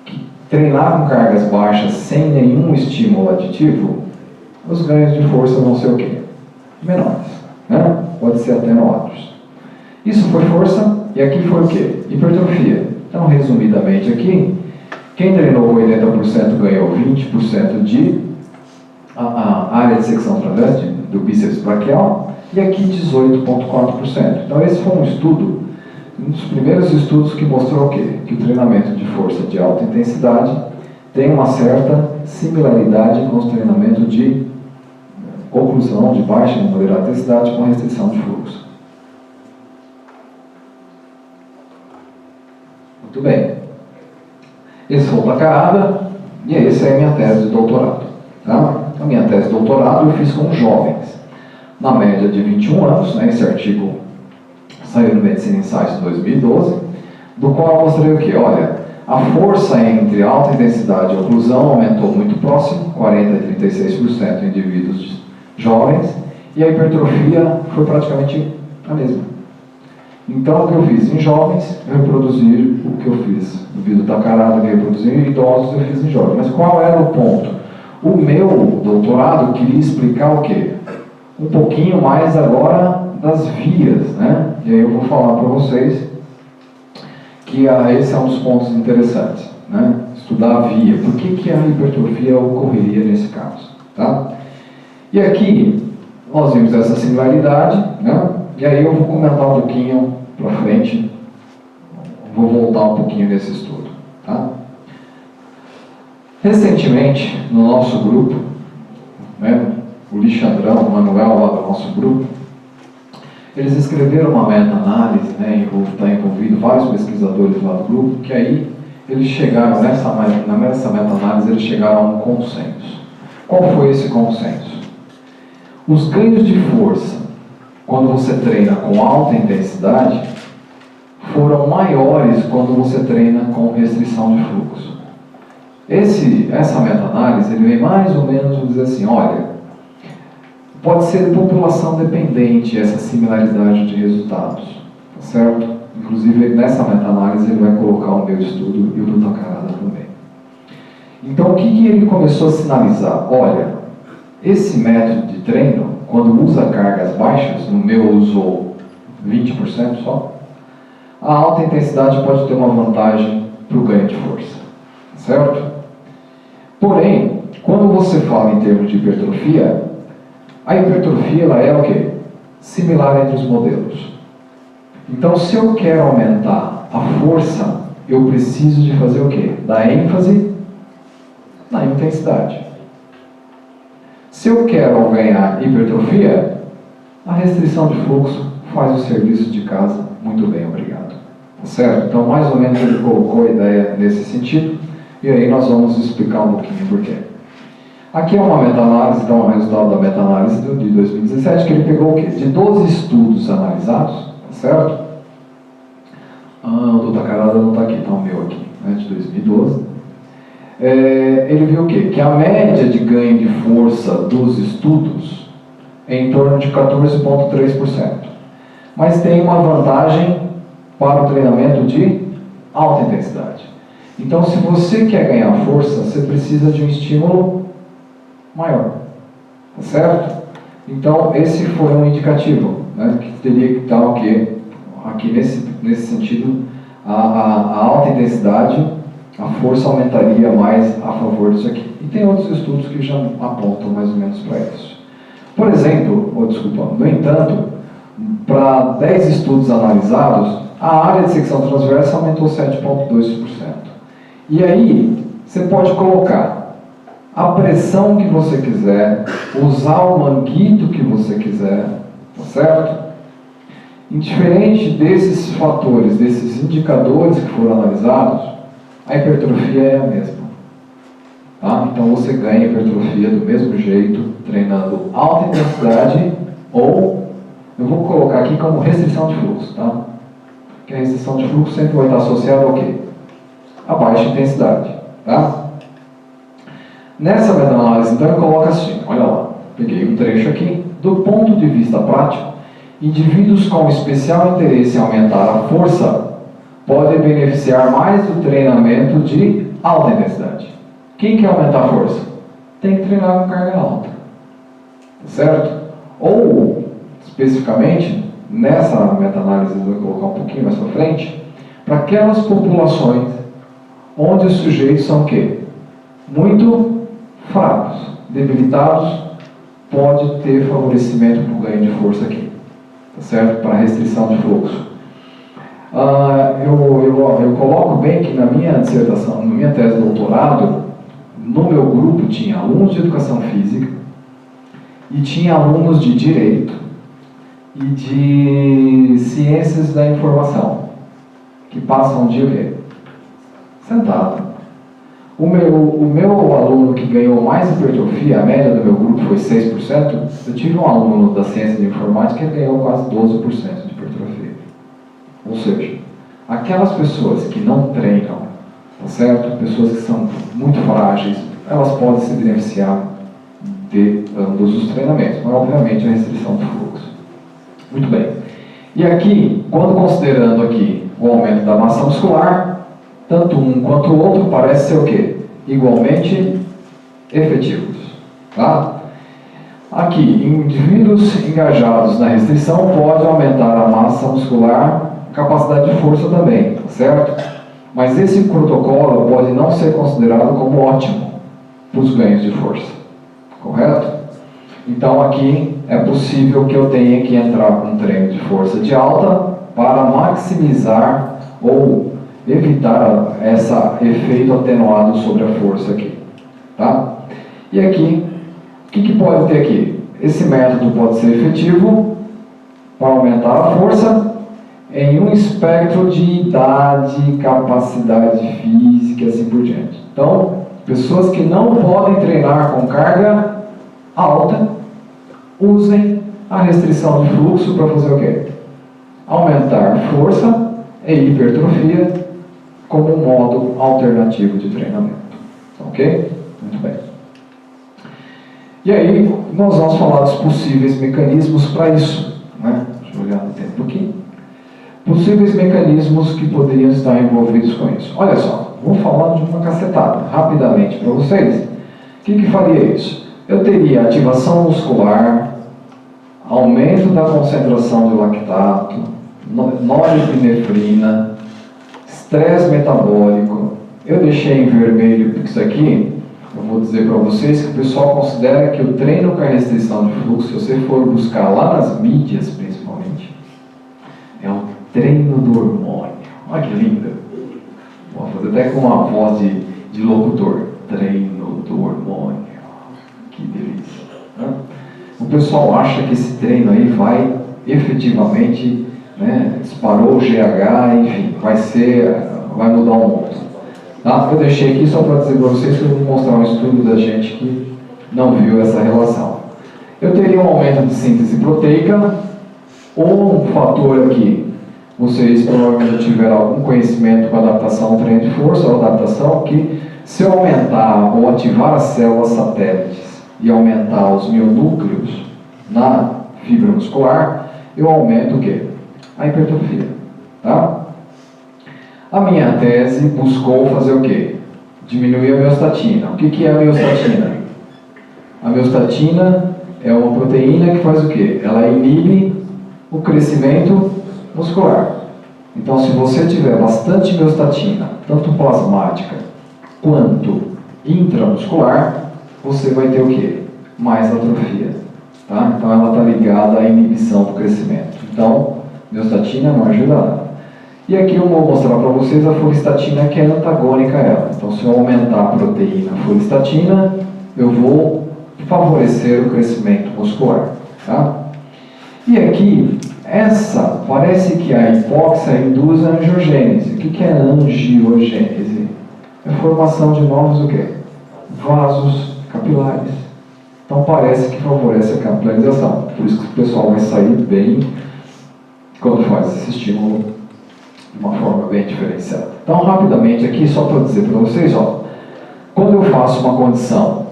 que treinar com cargas baixas sem nenhum estímulo aditivo, os ganhos de força vão ser o quê? Menores, né? Pode ser atenuados. Isso foi força e aqui foi o quê? Hipertrofia. Então, resumidamente aqui, quem treinou 80% ganhou 20% de a área de secção transversa do bíceps braquial e aqui 18,4%. Então esse foi um estudo, um dos primeiros estudos que mostrou o quê? Que o treinamento de força de alta intensidade tem uma certa similaridade com os treinamentos de oclusão de baixa e moderada intensidade com restrição de fluxo. Muito bem. Esse foi o Takarada e essa é a minha tese de doutorado. Tá? A minha tese de doutorado eu fiz com jovens, na média de 21 anos, né? Esse artigo saiu no Medicine Insights de 2012, do qual eu mostrei o que? Olha, a força entre alta intensidade e oclusão aumentou muito próximo, 40% e 36% em indivíduos jovens, e a hipertrofia foi praticamente a mesma. Então, o que eu fiz em jovens, eu reproduzi o que eu fiz no vídeo Takarada, que eu reproduzi em idosos, eu fiz em jovens. Mas qual era o ponto? O meu doutorado queria explicar o quê? Um pouquinho mais agora das vias, né? E aí eu vou falar para vocês que esse é um dos pontos interessantes, né? Estudar a via. Por que a hipertrofia ocorreria nesse caso, tá? E aqui nós vimos essa similaridade, né? E aí eu vou comentar um pouquinho para frente, vou voltar um pouquinho nesse estudo, tá? Recentemente, no nosso grupo, né, o Lixandrão, o Manuel lá do nosso grupo, eles escreveram uma meta-análise, né, está envolvido vários pesquisadores lá do grupo, que aí eles chegaram, nessa meta-análise, eles chegaram a um consenso. Qual foi esse consenso? Os ganhos de força, quando você treina com alta intensidade, foram maiores quando você treina com restrição de fluxo. Essa meta-análise, ele vem mais ou menos dizer assim, olha, pode ser população dependente essa similaridade de resultados, tá certo? Inclusive, nessa meta-análise, ele vai colocar o meu estudo e o do Takarada também. Então, o que ele começou a sinalizar? Olha, esse método de treino, quando usa cargas baixas, no meu usou 20% só, a alta intensidade pode ter uma vantagem para o ganho de força, certo? Porém, quando você fala em termos de hipertrofia, a hipertrofia ela é o quê? Similar entre os modelos. Então, se eu quero aumentar a força, eu preciso de fazer o quê? Dar ênfase na intensidade. Se eu quero ganhar hipertrofia, a restrição de fluxo faz o serviço de casa muito bem, obrigado. Tá certo? Então, mais ou menos ele colocou a ideia nesse sentido, e aí nós vamos explicar um pouquinho por quê. Aqui é uma meta-análise, então, o resultado da meta-análise de 2017, que ele pegou o quê? De 12 estudos analisados, tá certo? O do Takarada não está aqui, está o meu aqui, né, de 2012. ele viu o quê? Que a média de ganho de força dos estudos é em torno de 14,3%. Mas tem uma vantagem para o treinamento de alta intensidade. Então, se você quer ganhar força, você precisa de um estímulo maior. Tá certo? Então, esse foi um indicativo, né, que teria que estar o quê? Aqui nesse sentido, a alta intensidade, a força aumentaria mais a favor disso aqui. E tem outros estudos que já apontam mais ou menos para isso. Por exemplo, no entanto, para 10 estudos analisados, a área de secção transversa aumentou 7,2%. E aí, você pode colocar a pressão que você quiser, usar o manguito que você quiser, tá certo? Indiferente desses fatores, desses indicadores que foram analisados, a hipertrofia é a mesma. Tá? Então você ganha hipertrofia do mesmo jeito, treinando alta intensidade ou, eu vou colocar aqui como restrição de fluxo, tá? Porque a restrição de fluxo sempre vai estar associada ao quê? A baixa intensidade, tá? Nessa meta-análise, então, eu coloco assim, olha lá, peguei um trecho aqui, do ponto de vista prático, indivíduos com especial interesse em aumentar a força podem beneficiar mais do treinamento de alta intensidade. Quem quer aumentar a força? Tem que treinar com carga alta, certo? Ou, especificamente, nessa meta-análise, eu vou colocar um pouquinho mais para frente, para aquelas populações onde os sujeitos são o quê? Muito fracos, debilitados, pode ter favorecimento para o ganho de força aqui, tá certo? Para restrição de fluxo. Eu coloco bem que na minha dissertação, na minha tese de doutorado, no meu grupo tinha alunos de educação física e tinha alunos de direito e de ciências da informação, que passam de o quê? Sentado. O meu aluno que ganhou mais hipertrofia, a média do meu grupo foi 6%, eu tive um aluno da ciência de informática que ganhou quase 12% de hipertrofia. Ou seja, aquelas pessoas que não treinam, tá certo? Pessoas que são muito frágeis, elas podem se beneficiar de ambos os treinamentos, mas obviamente a restrição do fluxo. Muito bem. E aqui, quando considerando aqui o aumento da massa muscular, tanto um quanto o outro parece ser o quê? Igualmente efetivos. Tá? Aqui, indivíduos engajados na restrição podem aumentar a massa muscular, capacidade de força também, certo? Mas esse protocolo pode não ser considerado como ótimo para os ganhos de força, correto? Então aqui é possível que eu tenha que entrar com um treino de força de alta para maximizar ou evitar esse efeito atenuado sobre a força aqui, tá? E aqui, o que pode ter aqui? Esse método pode ser efetivo para aumentar a força em um espectro de idade, capacidade física e assim por diante. Então, pessoas que não podem treinar com carga alta, usem a restrição de fluxo para fazer o quê? Aumentar força e hipertrofia como um modo alternativo de treinamento. Ok? Muito bem. E aí, nós vamos falar dos possíveis mecanismos para isso. Né? Deixa eu olhar no tempo aqui. Possíveis mecanismos que poderiam estar envolvidos com isso. Olha só, vou falar de uma cacetada, rapidamente para vocês. O que faria isso? Eu teria ativação muscular, aumento da concentração de lactato, norepinefrina, estresse metabólico. Eu deixei em vermelho porque isso aqui, eu vou dizer para vocês que o pessoal considera que o treino com a restrição de fluxo, se você for buscar lá nas mídias principalmente, é o treino do hormônio. Olha que lindo. Vou fazer até com uma voz de locutor. Treino do hormônio. Que delícia. Né? O pessoal acha que esse treino aí vai efetivamente, né, disparou o GH, enfim, vai mudar o mundo. Tá? Eu deixei aqui só para dizer para vocês que eu vou mostrar um estudo da gente que não viu essa relação. Eu teria um aumento de síntese proteica, ou um fator aqui, vocês provavelmente tiveram algum conhecimento com adaptação ao treino de força, ou adaptação, que Se eu aumentar ou ativar as células satélites e aumentar os mionúcleos na fibra muscular, eu aumento o quê? A hipertrofia. Tá? A minha tese buscou fazer o quê? Diminuir a miostatina. O que é a miostatina? A miostatina é uma proteína que faz o quê? Ela inibe o crescimento muscular. Então, se você tiver bastante miostatina, tanto plasmática quanto intramuscular, você vai ter o quê? Mais atrofia. Tá? Então, ela está ligada à inibição do crescimento. Então, miostatina não ajuda nada. E aqui eu vou mostrar para vocês a folistatina, que é antagônica a ela. Então, se eu aumentar a proteína folistatina, eu vou favorecer o crescimento muscular. Tá? E aqui, parece que a hipóxia induz a angiogênese. O que é angiogênese? É a formação de novos o quê? Vasos capilares. Então parece que favorece a capilarização. Por isso que o pessoal vai sair bem quando faz esse estímulo de uma forma bem diferenciada. Então, rapidamente aqui, só para dizer para vocês, ó, quando eu faço uma condição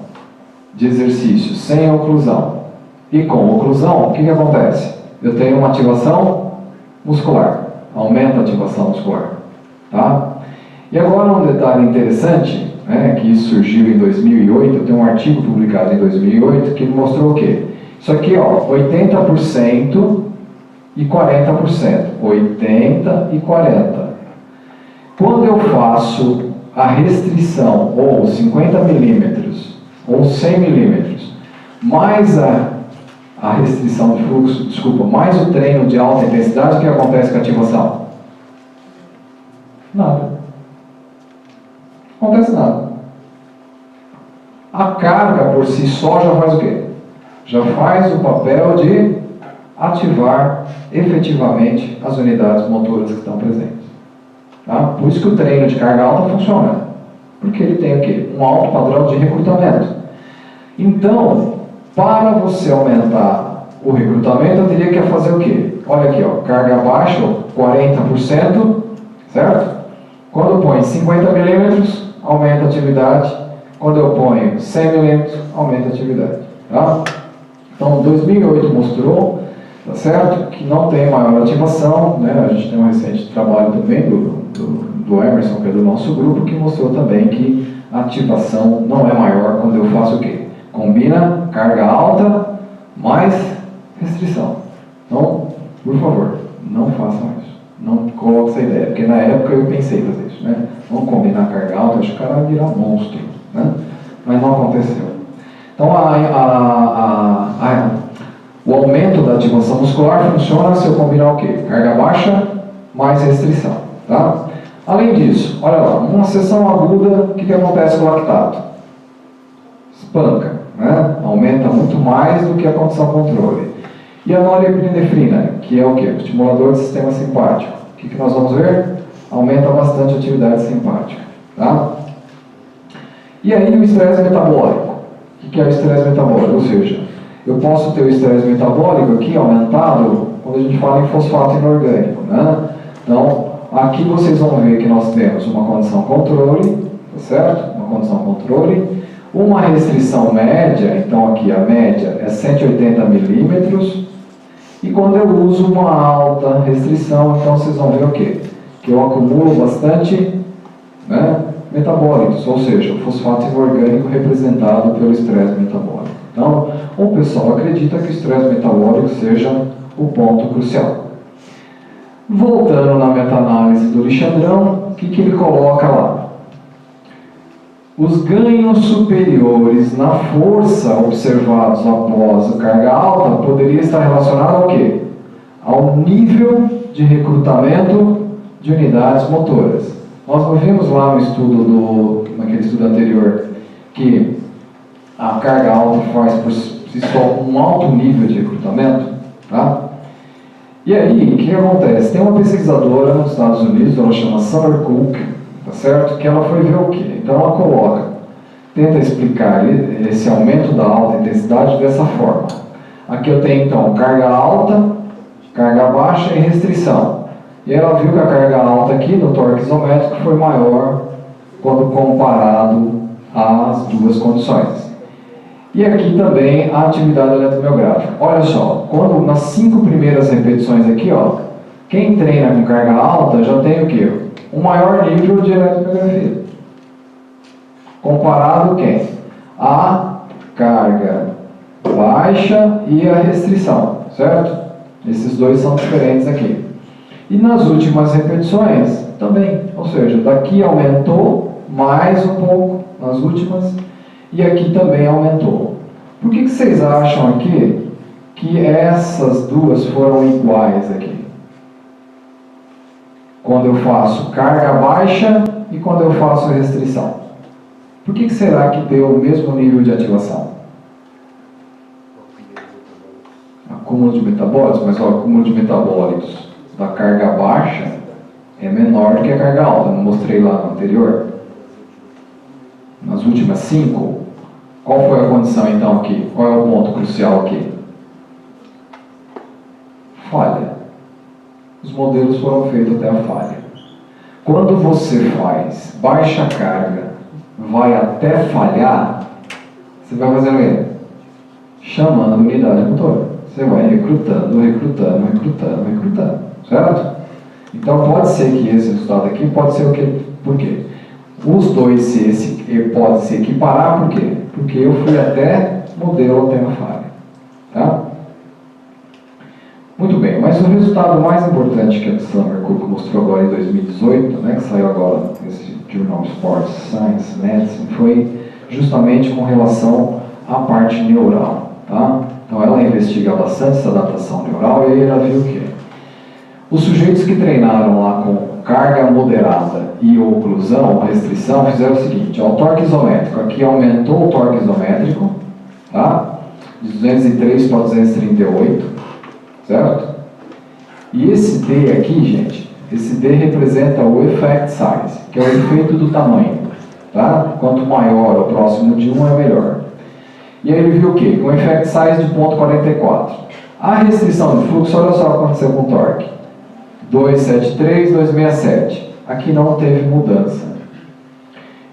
de exercício sem oclusão e com oclusão, o que acontece? Eu tenho uma ativação muscular, aumenta a ativação muscular. Tá? E agora um detalhe interessante, né, que isso surgiu em 2008, eu tenho um artigo publicado em 2008 que mostrou o quê? Isso aqui, ó, 80% e 40%, 80 e 40. Quando eu faço a restrição, ou 50 milímetros, ou 100 milímetros, mais a restrição de fluxo, desculpa, mais o treino de alta intensidade, o que acontece com a ativação? Nada. Não acontece nada. A carga por si só já faz o quê? Já faz o papel de ativar efetivamente as unidades motoras que estão presentes. Tá? Por isso que o treino de carga alta funciona. Porque ele tem o quê? Um alto padrão de recrutamento. Então, para você aumentar o recrutamento, eu teria que fazer o quê? Olha aqui, ó, carga baixa, 40%, certo? Quando eu ponho 50 milímetros, aumenta a atividade. Quando eu ponho 100 milímetros, aumenta a atividade. Tá? Então, 2008 mostrou, tá certo, que não tem maior ativação, né? A gente tem um recente trabalho também do Emerson, que é do nosso grupo, que mostrou também que a ativação não é maior quando eu faço o quê? Combina carga alta mais restrição. Então, por favor, não façam isso. Não coloque essa ideia, porque na época eu pensei em fazer isso, né? Vamos combinar carga alta, acho que o cara vai virar monstro, né? Mas não aconteceu. Então, o aumento da ativação muscular funciona se eu combinar o quê? Carga baixa mais restrição, tá? Além disso, olha lá, uma sessão aguda, o que acontece com o lactato? Espanca, né? Aumenta muito mais do que a condição controle. E a norepinefrina, que é o quê? O estimulador do sistema simpático. O que nós vamos ver? Aumenta bastante a atividade simpática, tá? E aí o estresse metabólico. O que é o estresse metabólico? Ou seja, eu posso ter o estresse metabólico aqui aumentado quando a gente fala em fosfato inorgânico, né? Então, aqui vocês vão ver que nós temos uma condição controle, tá certo? Uma condição controle, uma restrição média, então aqui a média é 180 milímetros, e quando eu uso uma alta restrição, então vocês vão ver o quê? Que eu acumulo bastante, né, metabólicos, ou seja, o fosfato inorgânico representado pelo estresse metabólico. Então, o pessoal acredita que o estresse metabólico seja o ponto crucial. Voltando na meta-análise do Alexandrão, o que ele coloca lá? Os ganhos superiores na força observados após a carga alta poderia estar relacionado ao quê? Ao nível de recrutamento de unidades motoras. Nós vimos lá no estudo naquele estudo anterior que a carga alta faz por si só um alto nível de recrutamento, tá? E aí, o que acontece? Tem uma pesquisadora nos Estados Unidos, ela chama Summer Cook, tá certo? Que ela foi ver o quê? Então ela tenta explicar esse aumento da alta intensidade dessa forma. Aqui eu tenho então carga alta, carga baixa e restrição. E ela viu que a carga alta aqui no torque isométrico foi maior quando comparado às duas condições. E aqui também a atividade eletromiográfica. Olha só, quando nas 5 primeiras repetições aqui, ó, quem treina com carga alta já tem o quê? Um maior nível de eletromiografia. Comparado quem? A carga baixa e a restrição, certo? Esses dois são diferentes aqui. E nas últimas repetições também, ou seja, daqui aumentou mais um pouco nas últimas e aqui também aumentou. Por que vocês acham aqui que essas duas foram iguais aqui? Quando eu faço carga baixa e quando eu faço restrição. Por que será que deu o mesmo nível de ativação? Acúmulo de metabólicos, mas o acúmulo de metabólicos da carga baixa é menor do que a carga alta. Não mostrei lá no anterior? Nas últimas 5, qual foi a condição então aqui? Qual é o ponto crucial aqui? Falha. Os modelos foram feitos até a falha. Quando você faz baixa carga, vai até falhar, você vai fazer o quê? Chamando a unidade motora. Você vai recrutando, certo? Então pode ser que esse resultado aqui pode ser o quê? Por quê? Os dois podem se equiparar, por quê? Porque eu fui até modelo até a falha. Tá? Muito bem, mas o resultado mais importante que a Summer Cook mostrou agora em 2018, né, que saiu agora nesse Journal of Sports Science Medicine, foi justamente com relação à parte neural. Tá? Então ela investiga bastante essa adaptação neural e aí ela viu o quê? Os sujeitos que treinaram lá com carga moderada e oclusão, restrição, fizeram o seguinte: o torque isométrico, aqui aumentou o torque isométrico, tá? De 203 para 238, certo? E esse D aqui, gente, esse D representa o effect size, que é o efeito do tamanho, tá? Quanto maior ou próximo de 1 é melhor. E aí ele viu o quê? Com effect size de 0,44. A restrição de fluxo, olha só o que aconteceu com o torque. 273, 267. Aqui não teve mudança.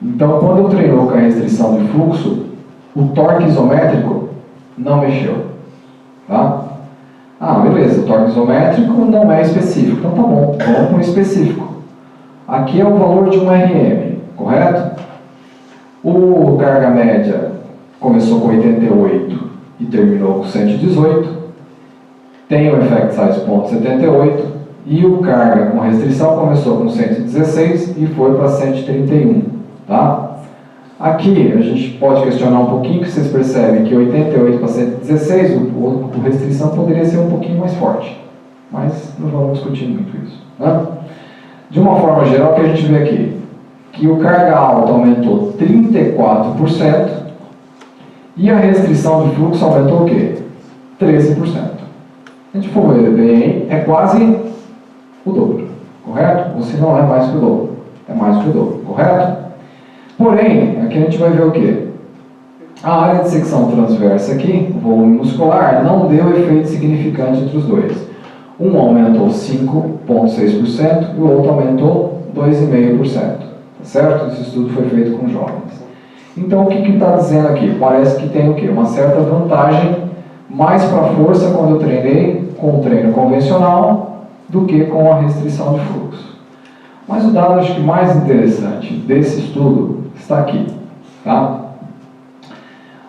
Então, quando eu treinou com a restrição de fluxo, o torque isométrico não mexeu. Tá? Ah, beleza, o torque isométrico não é específico. Então tá bom, vamos para o específico. Aqui é o valor de um RM, correto? O carga média começou com 88 e terminou com 118. Tem o effect size 0,78. E o carga com restrição começou com 116 e foi para 131. Tá? Aqui a gente pode questionar um pouquinho, que vocês percebem que 88 para 116, o restrição poderia ser um pouquinho mais forte. Mas não vamos discutir muito isso. Né? De uma forma geral, o que a gente vê aqui? Que o carga alta aumentou 34% e a restrição de fluxo aumentou o quê? 13%. Se a gente for ver bem, é quase o dobro, correto? Ou se não é mais que o dobro, é mais que o dobro, correto? Porém, aqui a gente vai ver o quê? A área de secção transversa aqui, o volume muscular, não deu efeito significante entre os dois. Um aumentou 5,6% e o outro aumentou 2,5%, tá certo? Esse estudo foi feito com jovens. Então, o que está dizendo aqui? Parece que tem o quê? Uma certa vantagem mais para a força quando eu treinei com o treino convencional do que com a restrição de fluxo. Mas o dado, acho que mais interessante desse estudo está aqui. Tá?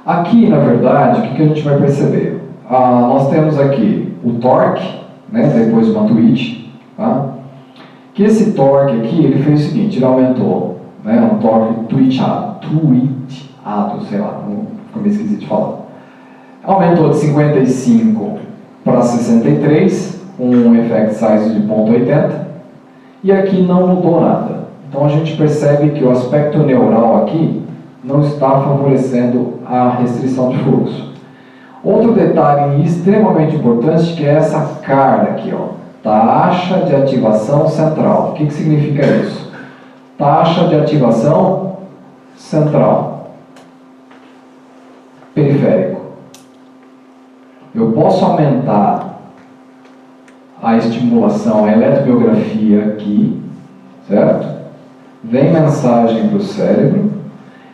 Aqui, na verdade, o que a gente vai perceber? Nós temos aqui o torque, né, depois uma tweet, tá? Que esse torque aqui, ele fez o seguinte, ele aumentou, né, um torque tweetado, sei lá, ficou meio esquisito de falar. Aumentou de 55 para 63, um effect size de 0,80, e aqui não mudou nada. Então a gente percebe que o aspecto neural aqui não está favorecendo a restrição de fluxo. Outro detalhe extremamente importante que é essa carga aqui, ó, taxa de ativação central. O que significa isso? Taxa de ativação central. Periférico. Eu posso aumentar a estimulação, a eletromiografia aqui, certo? vem mensagem para o cérebro,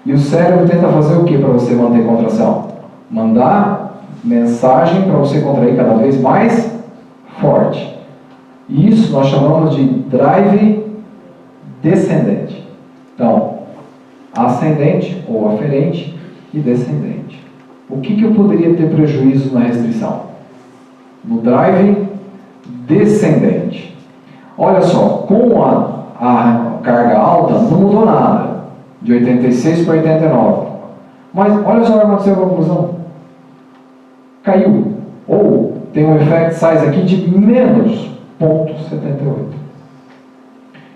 e o cérebro tenta fazer o que para você manter contração? Mandar mensagem para você contrair cada vez mais forte. E isso nós chamamos de drive descendente. Então, ascendente ou aferente e descendente. O que eu poderia ter prejuízo na restrição? No drive descendente. Olha só, com a carga alta não mudou nada. De 86 para 89. Mas olha só o que aconteceu com a conclusão. Caiu. Ou tem um effect size aqui de menos 0,78.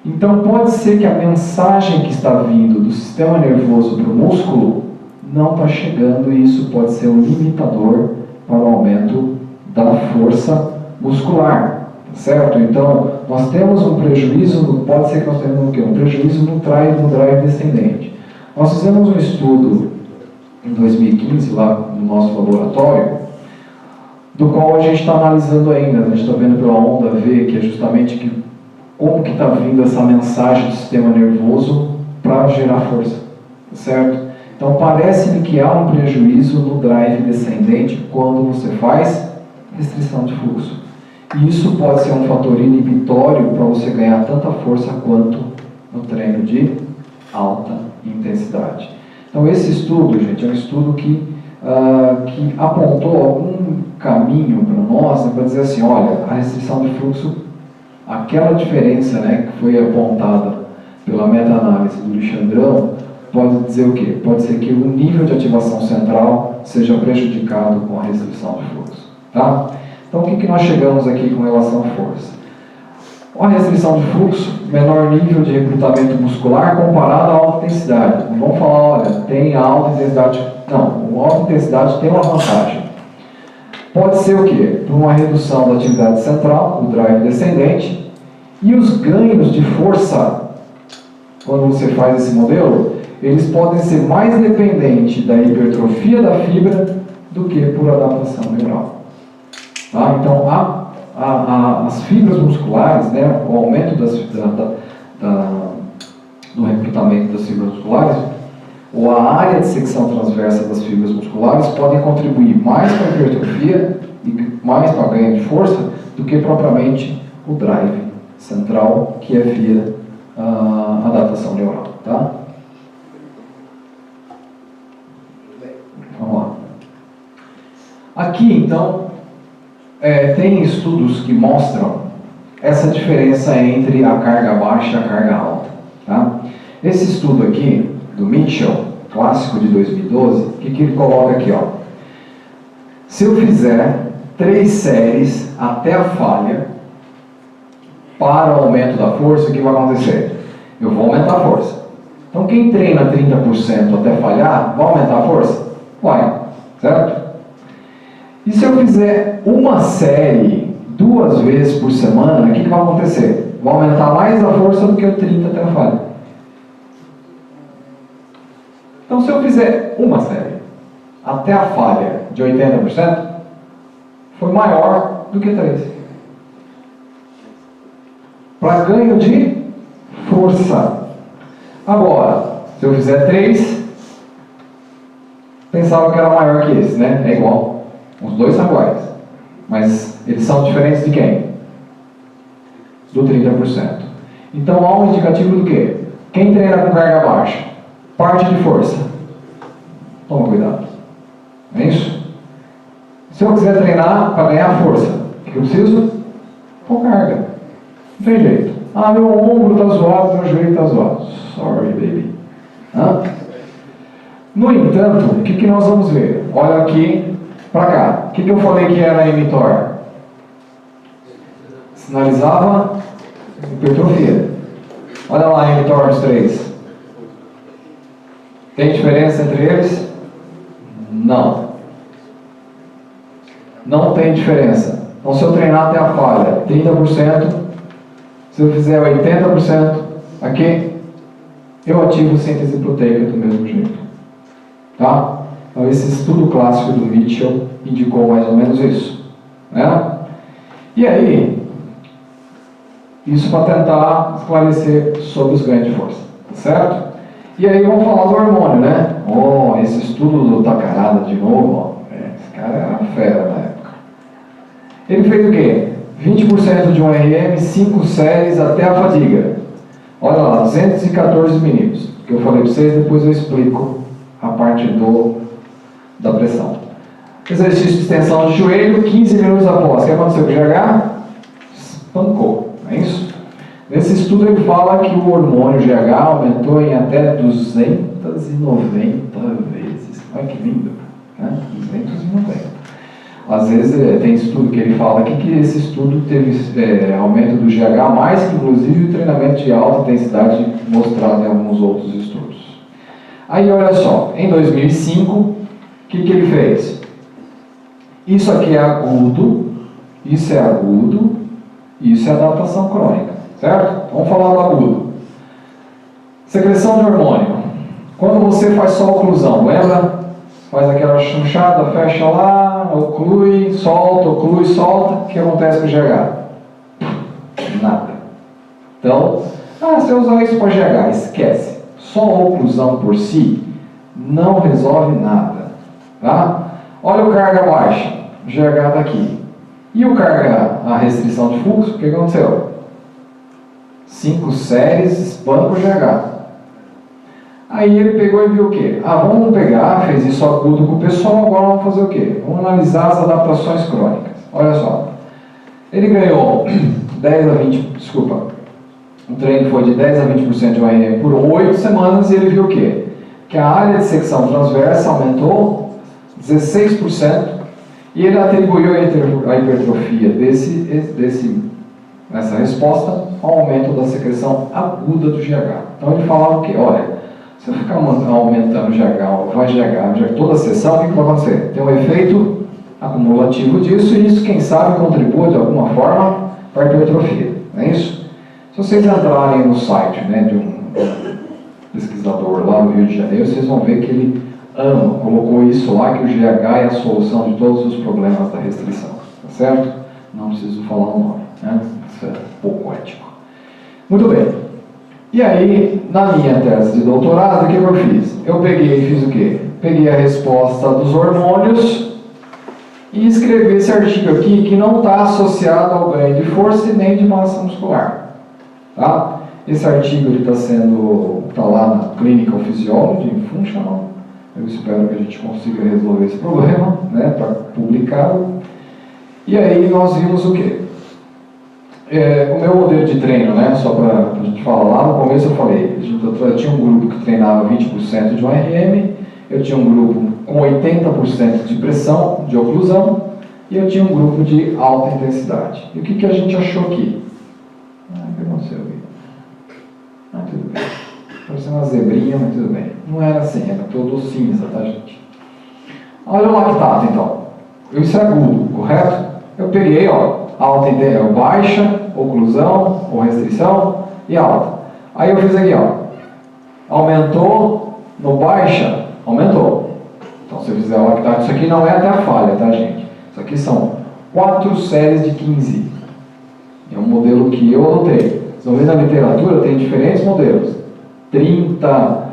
Então pode ser que a mensagem que está vindo do sistema nervoso para o músculo não está chegando, e isso pode ser um limitador para o aumento da força muscular. Certo? Então, nós temos um prejuízo, pode ser que nós tenhamos o quê? Um prejuízo no drive descendente. Nós fizemos um estudo em 2015, lá no nosso laboratório, do qual a gente está analisando ainda. A gente está vendo pela onda V, que é justamente como que está vindo essa mensagem do sistema nervoso para gerar força. Certo? Então, parece-me que há um prejuízo no drive descendente quando você faz restrição de fluxo. E isso pode ser um fator inibitório para você ganhar tanta força quanto no treino de alta intensidade. Então esse estudo, gente, é um estudo que apontou algum caminho para nós, né, para dizer assim, olha, a restrição de fluxo, aquela diferença, né, que foi apontada pela meta-análise do Alexandrão, pode dizer o quê? Pode ser que o nível de ativação central seja prejudicado com a restrição de fluxo. Tá? Então, o que nós chegamos aqui com relação à força? Com a restrição de fluxo, menor nível de recrutamento muscular comparado à alta intensidade. Não vamos falar, olha, tem alta intensidade. Não, a alta intensidade tem uma vantagem. Pode ser o quê? Por uma redução da atividade central, o drive descendente, e os ganhos de força, quando você faz esse modelo, eles podem ser mais dependentes da hipertrofia da fibra do que por adaptação neural. Tá? Então, as fibras musculares, né, o aumento do recrutamento das fibras musculares, ou a área de secção transversa das fibras musculares, podem contribuir mais para a hipertrofia e mais para a ganho de força do que propriamente o drive central, que é via adaptação neural. Tá? Vamos lá. Aqui, então, tem estudos que mostram essa diferença entre a carga baixa e a carga alta. Tá? Esse estudo aqui, do Mitchell, clássico de 2012, o que ele coloca aqui? Ó? Se eu fizer 3 séries até a falha, para o aumento da força, o que vai acontecer? Eu vou aumentar a força. Então, quem treina 30% até falhar, vai aumentar a força? Vai, certo? E se eu fizer uma série 2 vezes por semana, o que vai acontecer? Vai aumentar mais a força do que o 30 até a falha. Então, se eu fizer uma série até a falha de 80%, foi maior do que 3. Para ganho de força. Agora, se eu fizer 3, pensava que era maior que esse, né? É igual. Os dois são iguais. Mas eles são diferentes de quem? Do 30%. Então há um indicativo do quê? Quem treina com carga baixa? Parte de força. Toma cuidado. Não é isso? Se eu quiser treinar para ganhar força, o que eu preciso? Com carga. Não tem jeito. Ah, meu ombro está zoado, meu joelho está zoado. Sorry, baby. No entanto, o que nós vamos ver? Olha aqui para cá. O que eu falei que era emitor? Sinalizava hipertrofia. Olha lá, emitor os 3. Tem diferença entre eles? Não. Não tem diferença. Então, se eu treinar até a falha 30%, se eu fizer 80% aqui, eu ativo a síntese proteica do mesmo jeito. Tá? Então, esse estudo clássico do Mitchell indicou mais ou menos isso. Né? E aí, isso para tentar esclarecer sobre os ganhos de força. certo? E aí vamos falar do hormônio, né? Oh, esse estudo do Takarada de novo, ó, esse cara era fera na época. Ele fez o quê? 20% de um RM, 5 séries até a fadiga. Olha lá, 214 meninos. Que eu falei para vocês, depois eu explico a parte da pressão. Exercício de extensão de joelho, 15 minutos após. O que aconteceu com o GH? Espancou, não é isso? Nesse estudo ele fala que o hormônio GH aumentou em até 290 vezes. Olha que lindo, né? 290. Às vezes tem estudo que ele fala aqui que esse estudo teve aumento do GH mais que inclusive o treinamento de alta intensidade mostrado em alguns outros estudos. Aí olha só, em 2005, o que ele fez? Isso aqui é agudo, isso é agudo, isso é adaptação crônica, certo? Vamos falar do agudo. Secreção de hormônio. Quando você faz só oclusão, lembra? Faz aquela chanchada, fecha lá, oclui, solta, o que acontece com o GH? Nada. Então, você usa isso para GH, esquece. Só a oclusão por si não resolve nada. Tá? Olha o carga baixa, o GH está aqui. E o carga, a restrição de fluxo, o que aconteceu? 5 séries, espanca o GH. Aí ele pegou e viu o quê? Vamos pegar, fez isso agudo com o pessoal, agora vamos fazer o quê? Vamos analisar as adaptações crônicas. Olha só. Ele ganhou 10 a 20, desculpa, o treino foi de 10 a 20% de ORM por 8 semanas e ele viu o quê? Que a área de secção transversa aumentou 16% e ele atribuiu a hipertrofia nessa resposta ao aumento da secreção aguda do GH. Então ele falava o quê? Olha, se eu ficar aumentando o GH, vai GH, toda a sessão, o que vai acontecer? Tem um efeito acumulativo disso e isso, quem sabe, contribui de alguma forma para a hipertrofia. Não é isso? Se vocês entrarem no site, né, de um pesquisador lá no Rio de Janeiro, vocês vão ver que ele colocou isso lá, que o GH é a solução de todos os problemas da restrição. Tá certo? Não preciso falar o nome, né? Isso é pouco ético. Muito bem. E aí, na minha tese de doutorado, o que eu fiz? Eu peguei e fiz o quê? Peguei a resposta dos hormônios e escrevi esse artigo aqui que não está associado ao ganho de força e nem de massa muscular. Tá? Esse artigo está lá na Clinical Physiology, em Functional. Eu espero que a gente consiga resolver esse problema, né, para publicá-lo. E aí nós vimos o quê? O meu modelo de treino, né, só para a gente falar, lá no começo eu falei, eu tinha um grupo que treinava 20% de ORM, eu tinha um grupo com 80% de pressão, de oclusão, e eu tinha um grupo de alta intensidade. E o que a gente achou aqui? O que aconteceu aqui? Tudo bem. Parecia uma zebrinha, mas tudo bem. Não era assim, era todo cinza, tá, gente? Olha o lactato, então. Isso é agudo, correto? Eu peguei, ó, baixa, oclusão ou restrição e alta. Aí eu fiz aqui, ó. Aumentou, no baixa, aumentou. Então, se eu fizer o lactato, isso aqui não é até a falha, tá, gente? Isso aqui são 4 séries de 15. É um modelo que eu adotei. Vocês vão ver na literatura, tem diferentes modelos. 30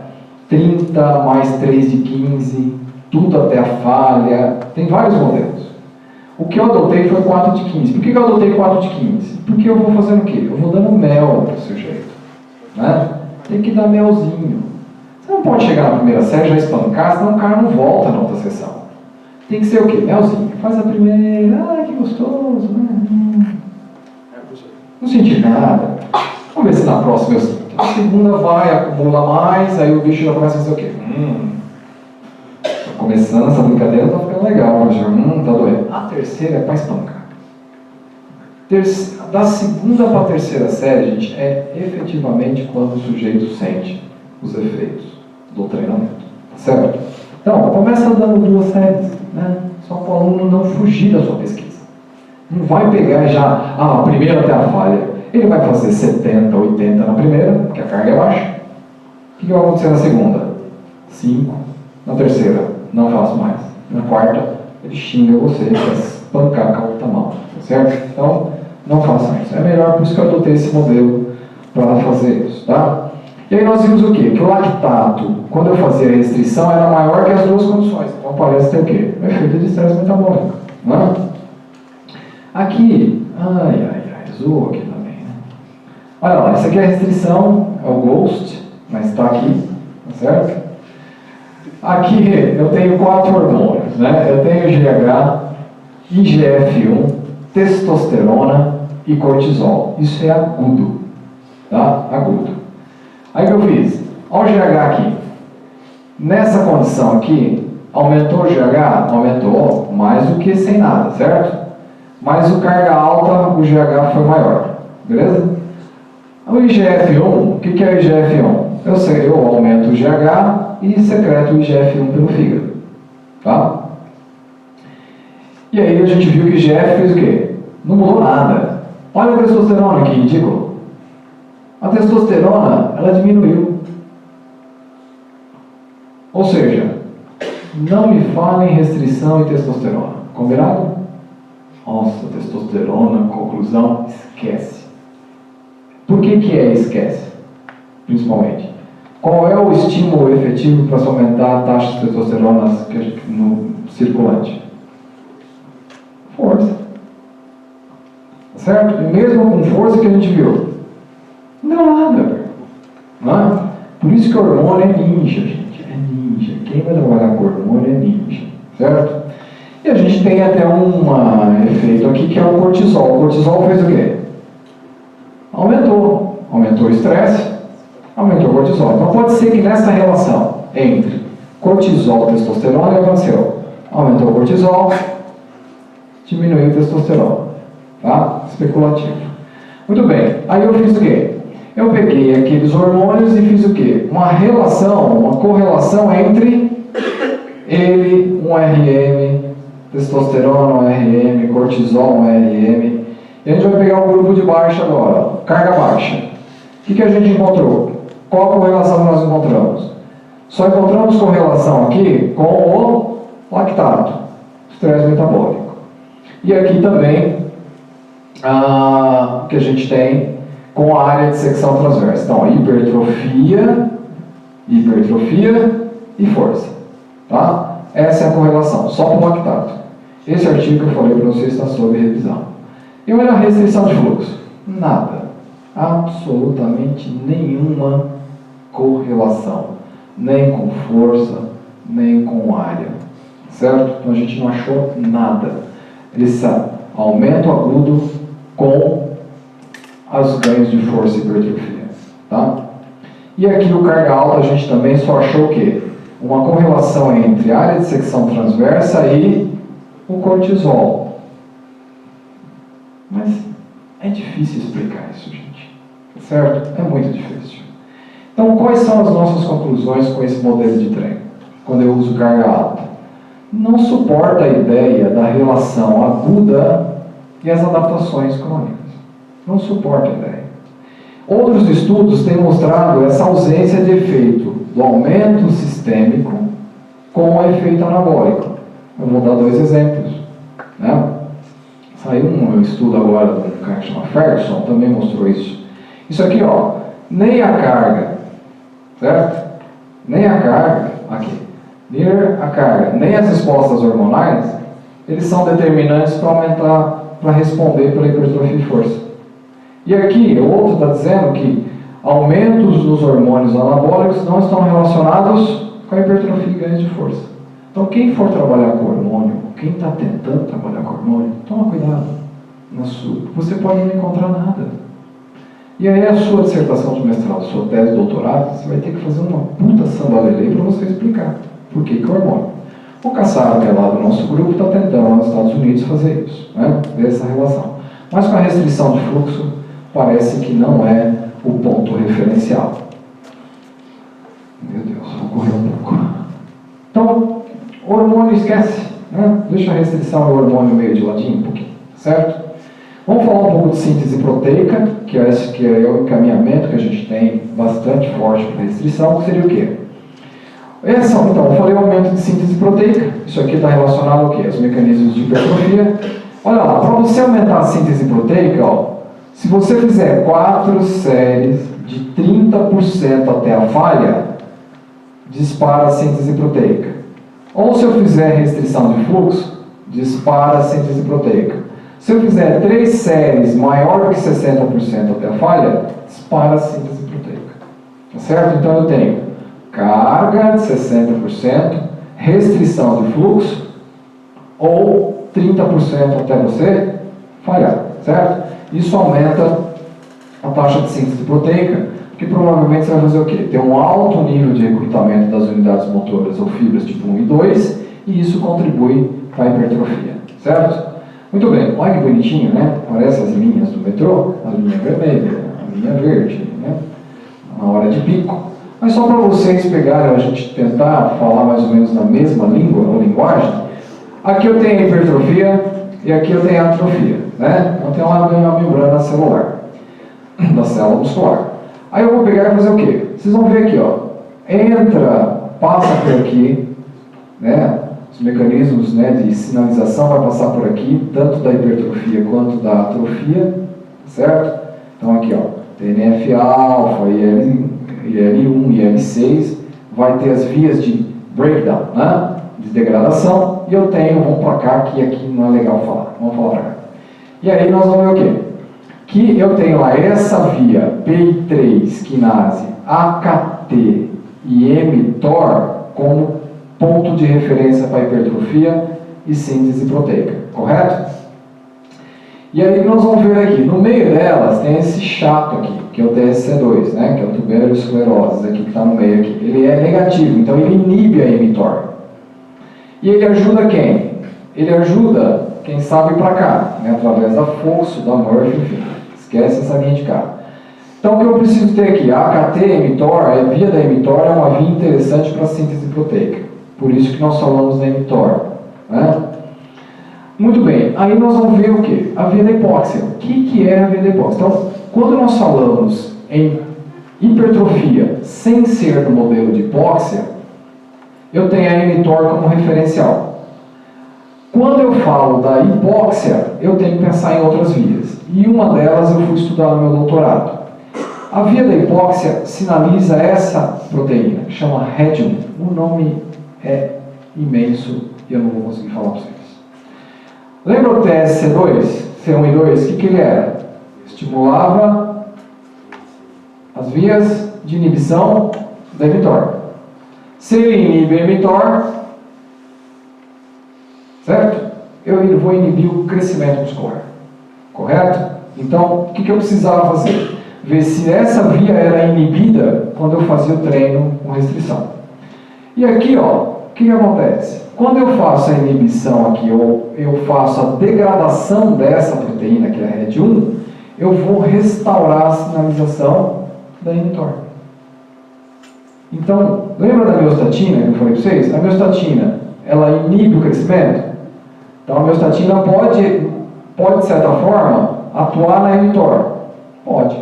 mais 3 de 15, tudo até a falha. Tem vários modelos. O que eu adotei foi 4 de 15. Por que eu adotei 4 de 15? Porque eu vou fazendo o quê? Eu vou dando mel para o sujeito. Né? Tem que dar melzinho. Você não pode chegar na primeira série e já espancar, senão o cara não volta na outra sessão. Tem que ser o quê? Melzinho. Faz a primeira, que gostoso, né? Não senti nada. Vamos ver se na próxima eu sinto. A segunda vai, acumula mais, aí o bicho já começa a dizer o quê? Tá começando essa brincadeira, tá ficando legal. Tá doendo. A terceira é para espancar. Da segunda para a terceira série, gente, é efetivamente quando o sujeito sente os efeitos do treinamento. Tá certo? Então, começa dando 2 séries, né? Só para o aluno não fugir da sua pesquisa. Não vai pegar já, a primeira até a falha. Ele vai fazer 70, 80 na primeira, porque a carga é baixa. O que vai acontecer na segunda? 5. Na terceira, não faço mais. Na quarta, ele xinga você, vai espancar com a outra mão. Tá certo? Então, não façam isso. É melhor, por isso que eu adotei esse modelo para fazer isso. Tá? E E aí nós vimos o quê? Que o lactato, quando eu fazia a restrição, era maior que as duas condições. Então parece ter o quê? O efeito de estresse metabólico. Né? Aqui, zoou aqui também. Né? Olha lá, isso aqui é a restrição, é o GHOST, mas está aqui, tá certo? Aqui eu tenho 4 hormônios, né? Eu tenho GH, IGF-1, testosterona e cortisol. Isso é agudo, tá? Agudo. Aí o que eu fiz? Olha o GH aqui. Nessa condição aqui, aumentou o GH? Aumentou mais do que sem nada, certo? Mas o carga alta, o GH foi maior, beleza? O IGF-1, o que é o IGF-1? Eu aumento o GH e secreto o IGF-1 pelo fígado, tá? E aí a gente viu que o IGF fez o quê? Não mudou nada. Olha a testosterona aqui, ridículo. A testosterona, ela diminuiu. Ou seja, não me falem em restrição e testosterona. Combinado? Nossa, testosterona, conclusão, esquece. Por que esquece? Principalmente. Qual é o estímulo efetivo para se aumentar a taxa de testosterona no circulante? Força. Certo? E mesmo com força que a gente viu, não deu nada. Não é? Por isso que o hormônio é ninja, gente. É ninja. Quem vai trabalhar com hormônio é ninja. Certo? E a gente tem até um efeito aqui que é o cortisol. O cortisol fez o quê? Aumentou. Aumentou o estresse, aumentou o cortisol. Então pode ser que nessa relação entre cortisol e testosterona, o que aconteceu? Aumentou o cortisol, diminuiu a testosterona. Tá? Especulativo. Muito bem. Aí eu fiz o quê? Eu peguei aqueles hormônios e fiz o quê? Uma correlação entre ele, um RM, testosterona, um RM, cortisol, um RM. E a gente vai pegar um grupo de baixa agora, carga baixa. O que a gente encontrou? Qual a correlação que nós encontramos? Só encontramos correlação aqui com o lactato, estresse metabólico. E aqui também que a gente tem com a área de secção transversa. Então, hipertrofia e força. Tá? Essa é a correlação, só com o lactato. Esse artigo que eu falei para vocês está sob revisão. E olha a restrição de fluxo. Nada. Absolutamente nenhuma correlação. Nem com força, nem com área. Certo? Então a gente não achou nada. Esse aumento agudo com os ganhos de força e hipertrofia. Tá? E aqui o carga alta a gente também só achou o quê? Uma correlação entre a área de secção transversa e o cortisol. Mas é difícil explicar isso, gente. Certo? É muito difícil. Então, quais são as nossas conclusões com esse modelo de treino? Quando eu uso carga alta? Não suporta a ideia da relação aguda e as adaptações crônicas. Não suporta a ideia. Outros estudos têm mostrado essa ausência de efeito do aumento sistêmico com o efeito anabólico. Eu vou dar 2 exemplos. Né? Saiu um estudo agora de um cara que chama Ferguson, também mostrou isso. Isso aqui, ó, nem a carga, certo? Nem a carga, aqui, nem a carga, nem as respostas hormonais, eles são determinantes para aumentar, para responder pela hipertrofia e força. E aqui, o outro está dizendo que aumentos nos hormônios anabólicos não estão relacionados com a hipertrofia e ganhos de força. Então, quem for trabalhar com hormônio, quem está tentando trabalhar com hormônio, toma cuidado. Você pode não encontrar nada. E aí a sua dissertação de mestrado, sua tese de doutorado, você vai ter que fazer uma puta samba-lelê para você explicar por que o hormônio. O Cassaro, que é lá do nosso grupo, está tentando lá nos Estados Unidos fazer isso, né? Ver essa relação. Mas com a restrição de fluxo, parece que não é o ponto referencial. Meu Deus, vou correr um pouco. Então, o hormônio esquece, né? Deixa a restrição ao hormônio meio de ladinho um pouquinho, certo? Vamos falar um pouco de síntese proteica, que é o encaminhamento que a gente tem bastante forte para restrição, que seria o quê? Então, eu falei o aumento de síntese proteica, isso aqui está relacionado ao quê? Aos mecanismos de hipertrofia. Olha lá, para você aumentar a síntese proteica, ó, se você fizer 4 séries de 30% até a falha, dispara a síntese proteica. Ou se eu fizer restrição de fluxo, dispara a síntese proteica. Se eu fizer 3 séries maior do que 60% até a falha, dispara a síntese proteica. Tá certo? Então eu tenho carga de 60%, restrição de fluxo, ou 30% até você falhar, certo? Isso aumenta a taxa de síntese proteica, porque provavelmente você vai fazer o quê? Ter um alto nível de recrutamento das unidades motoras ou fibras tipo 1 e 2, e isso contribui para a hipertrofia, certo? Muito bem, olha que bonitinho, né? Parece as linhas do metrô, a linha vermelha, a linha verde, né? Na hora de pico. Mas só para vocês pegarem, a gente tentar falar mais ou menos na mesma língua ou linguagem, aqui eu tenho a hipertrofia e aqui eu tenho a atrofia, né? Então tem uma membrana celular, da célula muscular. Aí eu vou pegar e fazer o quê? Vocês vão ver aqui, ó. Entra, passa por aqui, né? Os mecanismos, né, de sinalização vai passar por aqui, tanto da hipertrofia quanto da atrofia, certo? Então aqui, ó, TNF-alfa, IL-1 e IL-6, vai ter as vias de breakdown, né, de degradação, e eu tenho, vamos para cá, que aqui não é legal falar, vamos falar para cá. E aí nós vamos ver o quê? Que eu tenho lá essa via PI3, quinase, AKT e mTOR como ponto de referência para hipertrofia e síntese proteica, correto? E aí nós vamos ver aqui, no meio delas tem esse chato aqui, que é o TSC2, né, que é o tuberosclerose, aqui que está no meio aqui. Ele é negativo, então ele inibe a mTOR. E ele ajuda quem? Ele ajuda quem sabe para cá, né, através da fluxo, da Murphy, enfim. Esquece essa linha de cá. Então o que eu preciso ter aqui? A AKT, mTOR, a via da mTOR é uma via interessante para a síntese proteica. Por isso que nós falamos da mTOR, né? Muito bem, aí nós vamos ver o que? A via da hipóxia. O que é a via da hipóxia? Então, quando nós falamos em hipertrofia sem ser no modelo de hipóxia, eu tenho a mTOR como referencial. Quando eu falo da hipóxia, eu tenho que pensar em outras vias. E uma delas eu fui estudar no meu doutorado. A via da hipóxia sinaliza essa proteína, que chama RED1. O nome é imenso e eu não vou conseguir falar para vocês. Lembra o TSC2, C1 e 2? O que ele era? Estimulava as vias de inibição da mTOR. Se ele inibe a mTOR, certo? Eu vou inibir o crescimento muscular, correto? Então, o que eu precisava fazer? Ver se essa via era inibida quando eu fazia o treino com restrição. E aqui, ó, o que acontece? Quando eu faço a inibição aqui, ou eu faço a degradação dessa proteína, que é a RED1, eu vou restaurar a sinalização da mTOR. Então, lembra da miostatina que eu falei para vocês? A miostatina, ela inibe o crescimento? Então, a miostatina pode de certa forma, atuar na mTOR? Pode.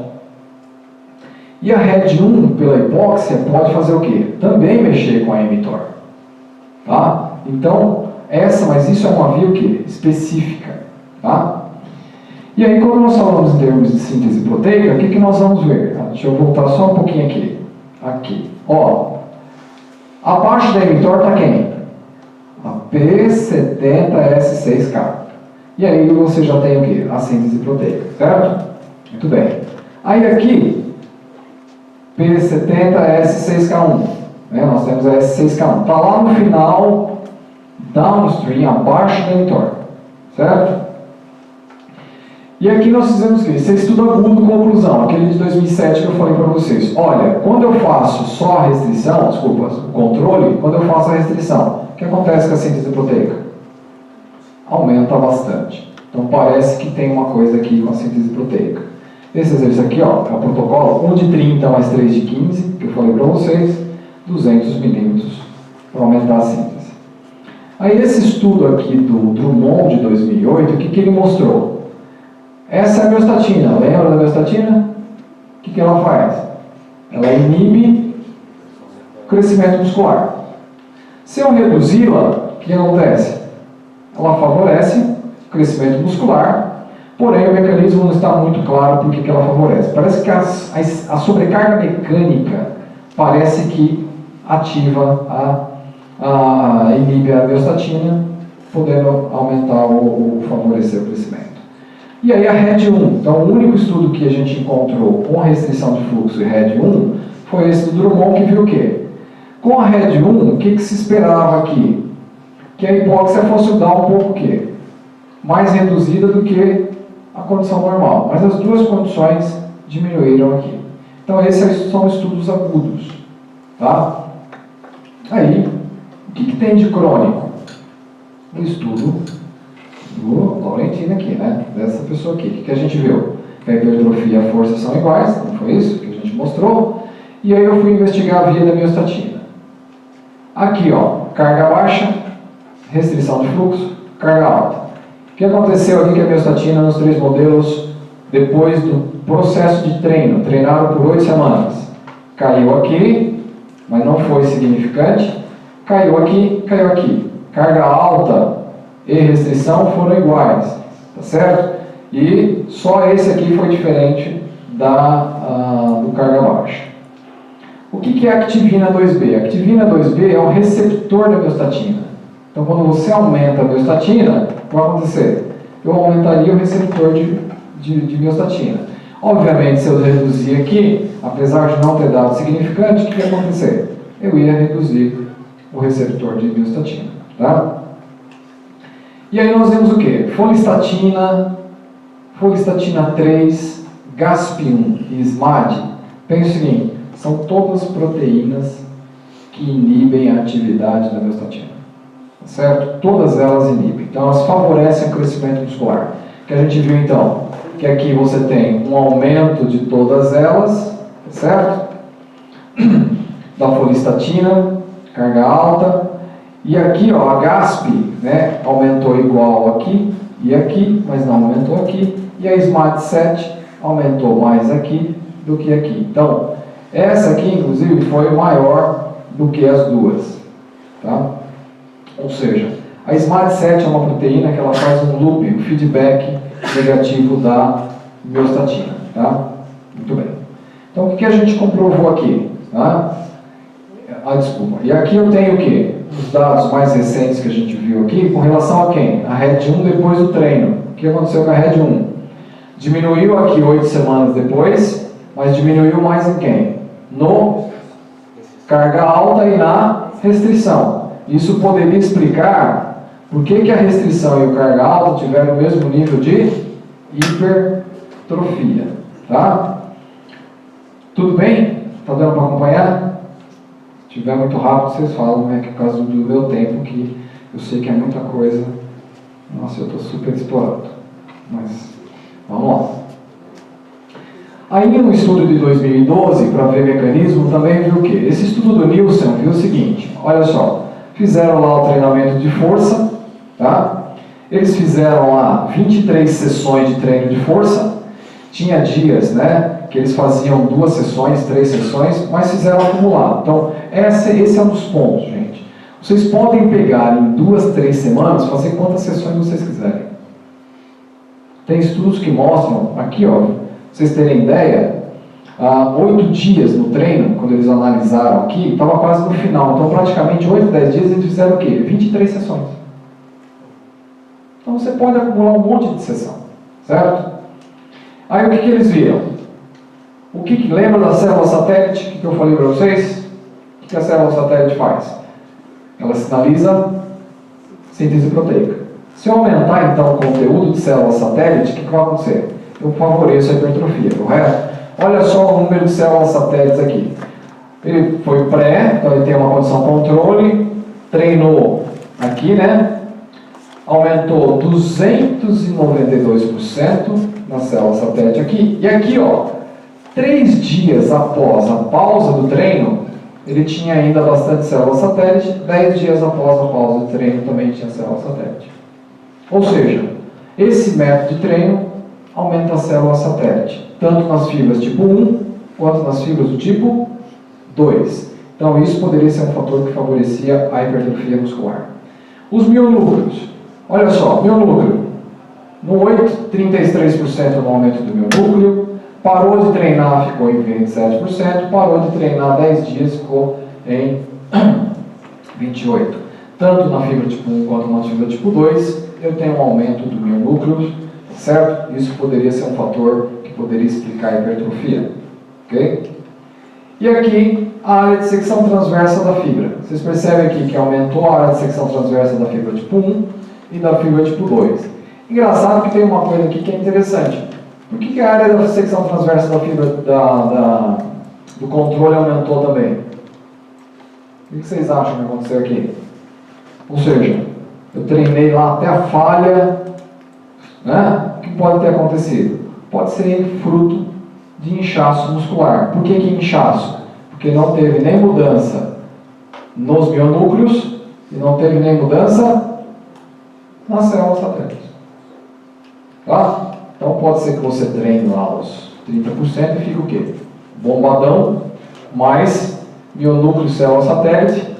E a RED1, pela hipóxia, pode fazer o quê? Também mexer com a mTOR. Tá? Então, mas isso é uma via o quê? Específica. Tá? E aí, quando nós falamos em termos de síntese proteica, o que nós vamos ver? Deixa eu voltar só um pouquinho aqui. Aqui. Ó, abaixo da mTOR está quem? A P70S6K. E aí você já tem o quê? A síntese proteica, certo? Muito bem. Aí aqui, P70S6K1. Né? Nós temos a S6K1. Está lá no final, downstream, abaixo da mTOR. Certo? E aqui nós fizemos o quê? Você estuda agudo conclusão, aquele de 2007 que eu falei para vocês. Olha, quando eu faço só a restrição, desculpa, o controle, quando eu faço a restrição, o que acontece com a síntese proteica? Aumenta bastante. Então parece que tem uma coisa aqui com a síntese proteica. Esse exercício aqui, ó, é o protocolo 1 de 30 mais 3 de 15, que eu falei para vocês, 200 milímetros para aumentar a síntese. Aí esse estudo aqui do Drummond de 2008, o que ele mostrou? Essa é a miostatina, lembra da miostatina? O que ela faz? Ela inibe o crescimento muscular. Se eu reduzi-la, o que acontece? Ela favorece o crescimento muscular, Porém, o mecanismo não está muito claro por que ela favorece. Parece que a sobrecarga mecânica parece que ativa inibe a miostatina, podendo aumentar ou favorecer o crescimento. E aí a RED1, então o único estudo que a gente encontrou com restrição de fluxo e RED1 foi esse do Drummond, que viu o quê? Com a RED1, o que se esperava aqui? Que a hipóxia fosse dar um pouco o quê? Mais reduzida do que a condição normal. Mas as duas condições diminuíram aqui. Então esses são estudos agudos. Tá? Aí, o que tem de crônico? O estudo do Laurentini aqui, né? Dessa pessoa aqui. O que a gente viu? Que a hipertrofia e a força são iguais, não foi isso que a gente mostrou? E aí eu fui investigar a via da miostatina. Aqui, ó, carga baixa, restrição de fluxo, carga alta. O que aconteceu aqui que a miostatina nos 3 modelos, depois do processo de treino, treinaram por 8 semanas, caiu aqui, mas não foi significante, caiu aqui, caiu aqui. Carga alta e restrição foram iguais, tá certo? E só esse aqui foi diferente do carga baixa. O que é a activina 2B? A activina 2B é um receptor da miostatina. Então, quando você aumenta a miostatina, o que vai acontecer? Eu aumentaria o receptor de miostatina. Obviamente, se eu reduzir aqui, apesar de não ter dado significante, o que vai acontecer? Eu ia reduzir o receptor de miostatina. Tá? E aí nós vemos o quê? Folistatina 3, GASP1 e SMAD. Pensa o seguinte, são todas proteínas que inibem a atividade da miostatina. Certo? Todas elas inibem. Então, elas favorecem o crescimento muscular. O que a gente viu, então, que aqui você tem um aumento de todas elas, certo? Da folistatina, carga alta. E aqui, ó, a GASP, né, aumentou igual aqui e aqui, mas não aumentou aqui. E a SMAD7 aumentou mais aqui do que aqui. Então, essa aqui, inclusive, foi maior do que as duas. Tá? Ou seja, a SMAD7 é uma proteína que ela faz um loop, um feedback negativo da miostatina. Tá? Muito bem. Então, o que a gente comprovou aqui? Tá? Desculpa. E aqui eu tenho o quê? Os dados mais recentes que a gente viu aqui, com relação a quem? A RED1 depois do treino. O que aconteceu com a RED1? Diminuiu aqui 8 semanas depois, mas diminuiu mais em quem? No carga alta e na restrição. Isso poderia explicar por que a restrição e o carga alta tiveram o mesmo nível de hipertrofia. Tá? Tudo bem? Está dando para acompanhar? Se estiver muito rápido, vocês falam, né? Que é por causa do meu tempo, que eu sei que é muita coisa. Nossa, eu estou super explorado. Mas, vamos lá. Aí, no estudo de 2012, para ver mecanismo, também viu o quê? Esse estudo do Nielsen viu o seguinte, olha só, fizeram lá o treinamento de força, tá? Eles fizeram lá 23 sessões de treino de força, tinha dias, né, que eles faziam 2 sessões, 3 sessões, mas fizeram acumulado. Então, esse é um dos pontos, gente. Vocês podem pegar em 2, 3 semanas, fazer quantas sessões vocês quiserem. Tem estudos que mostram, aqui ó, pra vocês terem ideia, 8 dias no treino, quando eles analisaram aqui, estava quase no final. Então, praticamente 8, 10 dias, eles fizeram o quê? 23 sessões. Então, você pode acumular um monte de sessão, certo? Aí, o que eles viram? Lembra da célula satélite que eu falei para vocês? O que a célula satélite faz? Ela sinaliza síntese proteica. Se eu aumentar, então, o conteúdo de célula satélite, o que vai acontecer? Eu favoreço a hipertrofia, correto? Olha só o número de células satélites aqui. Ele foi pré, então ele tem uma condição controle, treinou aqui, né? Aumentou 292% na célula satélite aqui. E aqui, ó, 3 dias após a pausa do treino, ele tinha ainda bastante célula satélite. 10 dias após a pausa do treino também tinha célula satélite. Ou seja, esse método de treino aumenta a célula satélite, tanto nas fibras tipo 1, quanto nas fibras do tipo 2. Então isso poderia ser um fator que favorecia a hipertrofia muscular. Os mionúcleos. Olha só, mionúcleo. No 8, 33% no aumento do meu núcleo. Parou de treinar, ficou em 27%. Parou de treinar 10 dias, ficou em 28%. Tanto na fibra tipo 1 quanto na fibra tipo 2, eu tenho um aumento do meu núcleo, certo? Isso poderia ser um fator que poderia explicar a hipertrofia. Ok? E aqui, a área de secção transversa da fibra. Vocês percebem aqui que aumentou a área de secção transversa da fibra tipo 1 e da fibra tipo 2. Engraçado que tem uma coisa aqui que é interessante. Por que a área da secção transversa da fibra do controle aumentou também? O que vocês acham que aconteceu aqui? Ou seja, eu treinei lá até a falha, né? O que pode ter acontecido? Pode ser fruto de inchaço muscular. Por que inchaço? Porque não teve nem mudança nos mionúcleos e não teve nem mudança nas células satélites. Tá? Então pode ser que você treine lá os 30% e fica o quê? Bombadão, mais mionúcleo e célula satélite,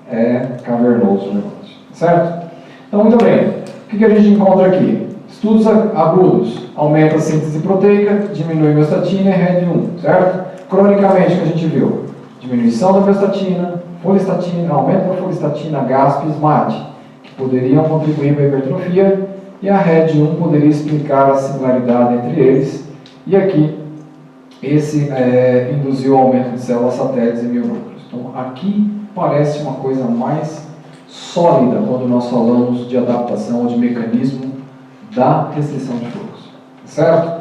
é cavernoso o negócio. Certo? Então, muito bem. O que a gente encontra aqui? Estudos agudos. Aumenta a síntese proteica, diminui a miostatina e RED1. Certo? Cronicamente, o que a gente viu? Diminuição da miostatina, folistatina, aumento da folistatina, GASP e SMAT, que poderiam contribuir para a hipertrofia, e a RED1 poderia explicar a similaridade entre eles. E aqui, esse induziu o aumento de células satélites e mionúcleos. Então, aqui parece uma coisa mais sólida quando nós falamos de adaptação ou de mecanismo da restrição de fluxo. Certo?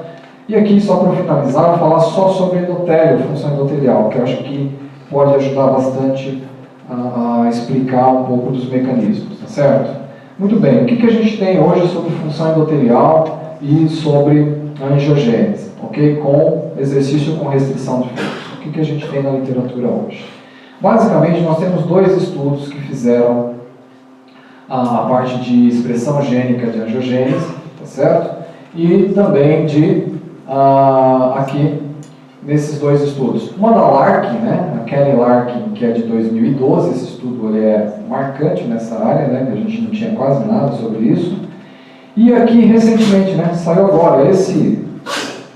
E aqui, só para finalizar, eu vou falar só sobre endotélio, função endotelial, que eu acho que pode ajudar bastante a explicar um pouco dos mecanismos. Tá certo? Muito bem, o que a gente tem hoje sobre função endotelial e sobre angiogênese, ok? Com exercício com restrição de fluxo. O que a gente tem na literatura hoje? Basicamente, nós temos dois estudos que fizeram a parte de expressão gênica de angiogênese, tá certo? E também aqui, nesses dois estudos. Uma da Larkin, né? A Kelly Larkin, que é de 2012, esse estudo ele é marcante nessa área, né? Que a gente não tinha quase nada sobre isso. E aqui, recentemente, né? Saiu agora, esse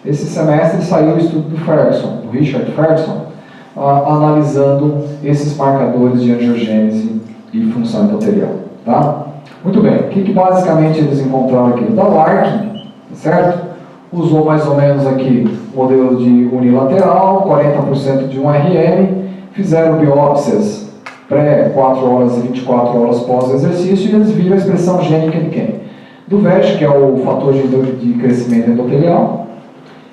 semestre saiu o estudo do Ferguson, do Richard Ferguson, analisando esses marcadores de angiogênese e função endotelial. Tá? Muito bem, o que basicamente eles encontraram aqui? Da Larkin, certo? Usou mais ou menos aqui o modelo de unilateral, 40% de um RM, fizeram biópsias pré-4 horas e 24 horas pós-exercício e eles viram a expressão gênica de quem? Do VEG, que é o fator de crescimento endotelial,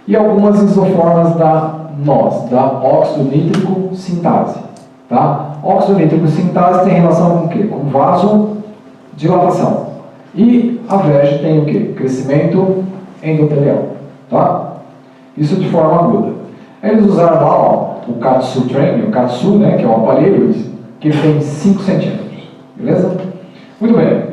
e algumas isoformas da NOS, da óxido nítrico sintase. Tá? Óxido nítrico sintase tem relação com o quê? Com vasodilatação. E a VEG tem o quê? Crescimento endotelial. Tá? Isso de forma aguda. Eles usaram lá o Katsu Train, o Katsu, né, que é o aparelho, que ele tem 5 centímetros. Beleza? Muito bem.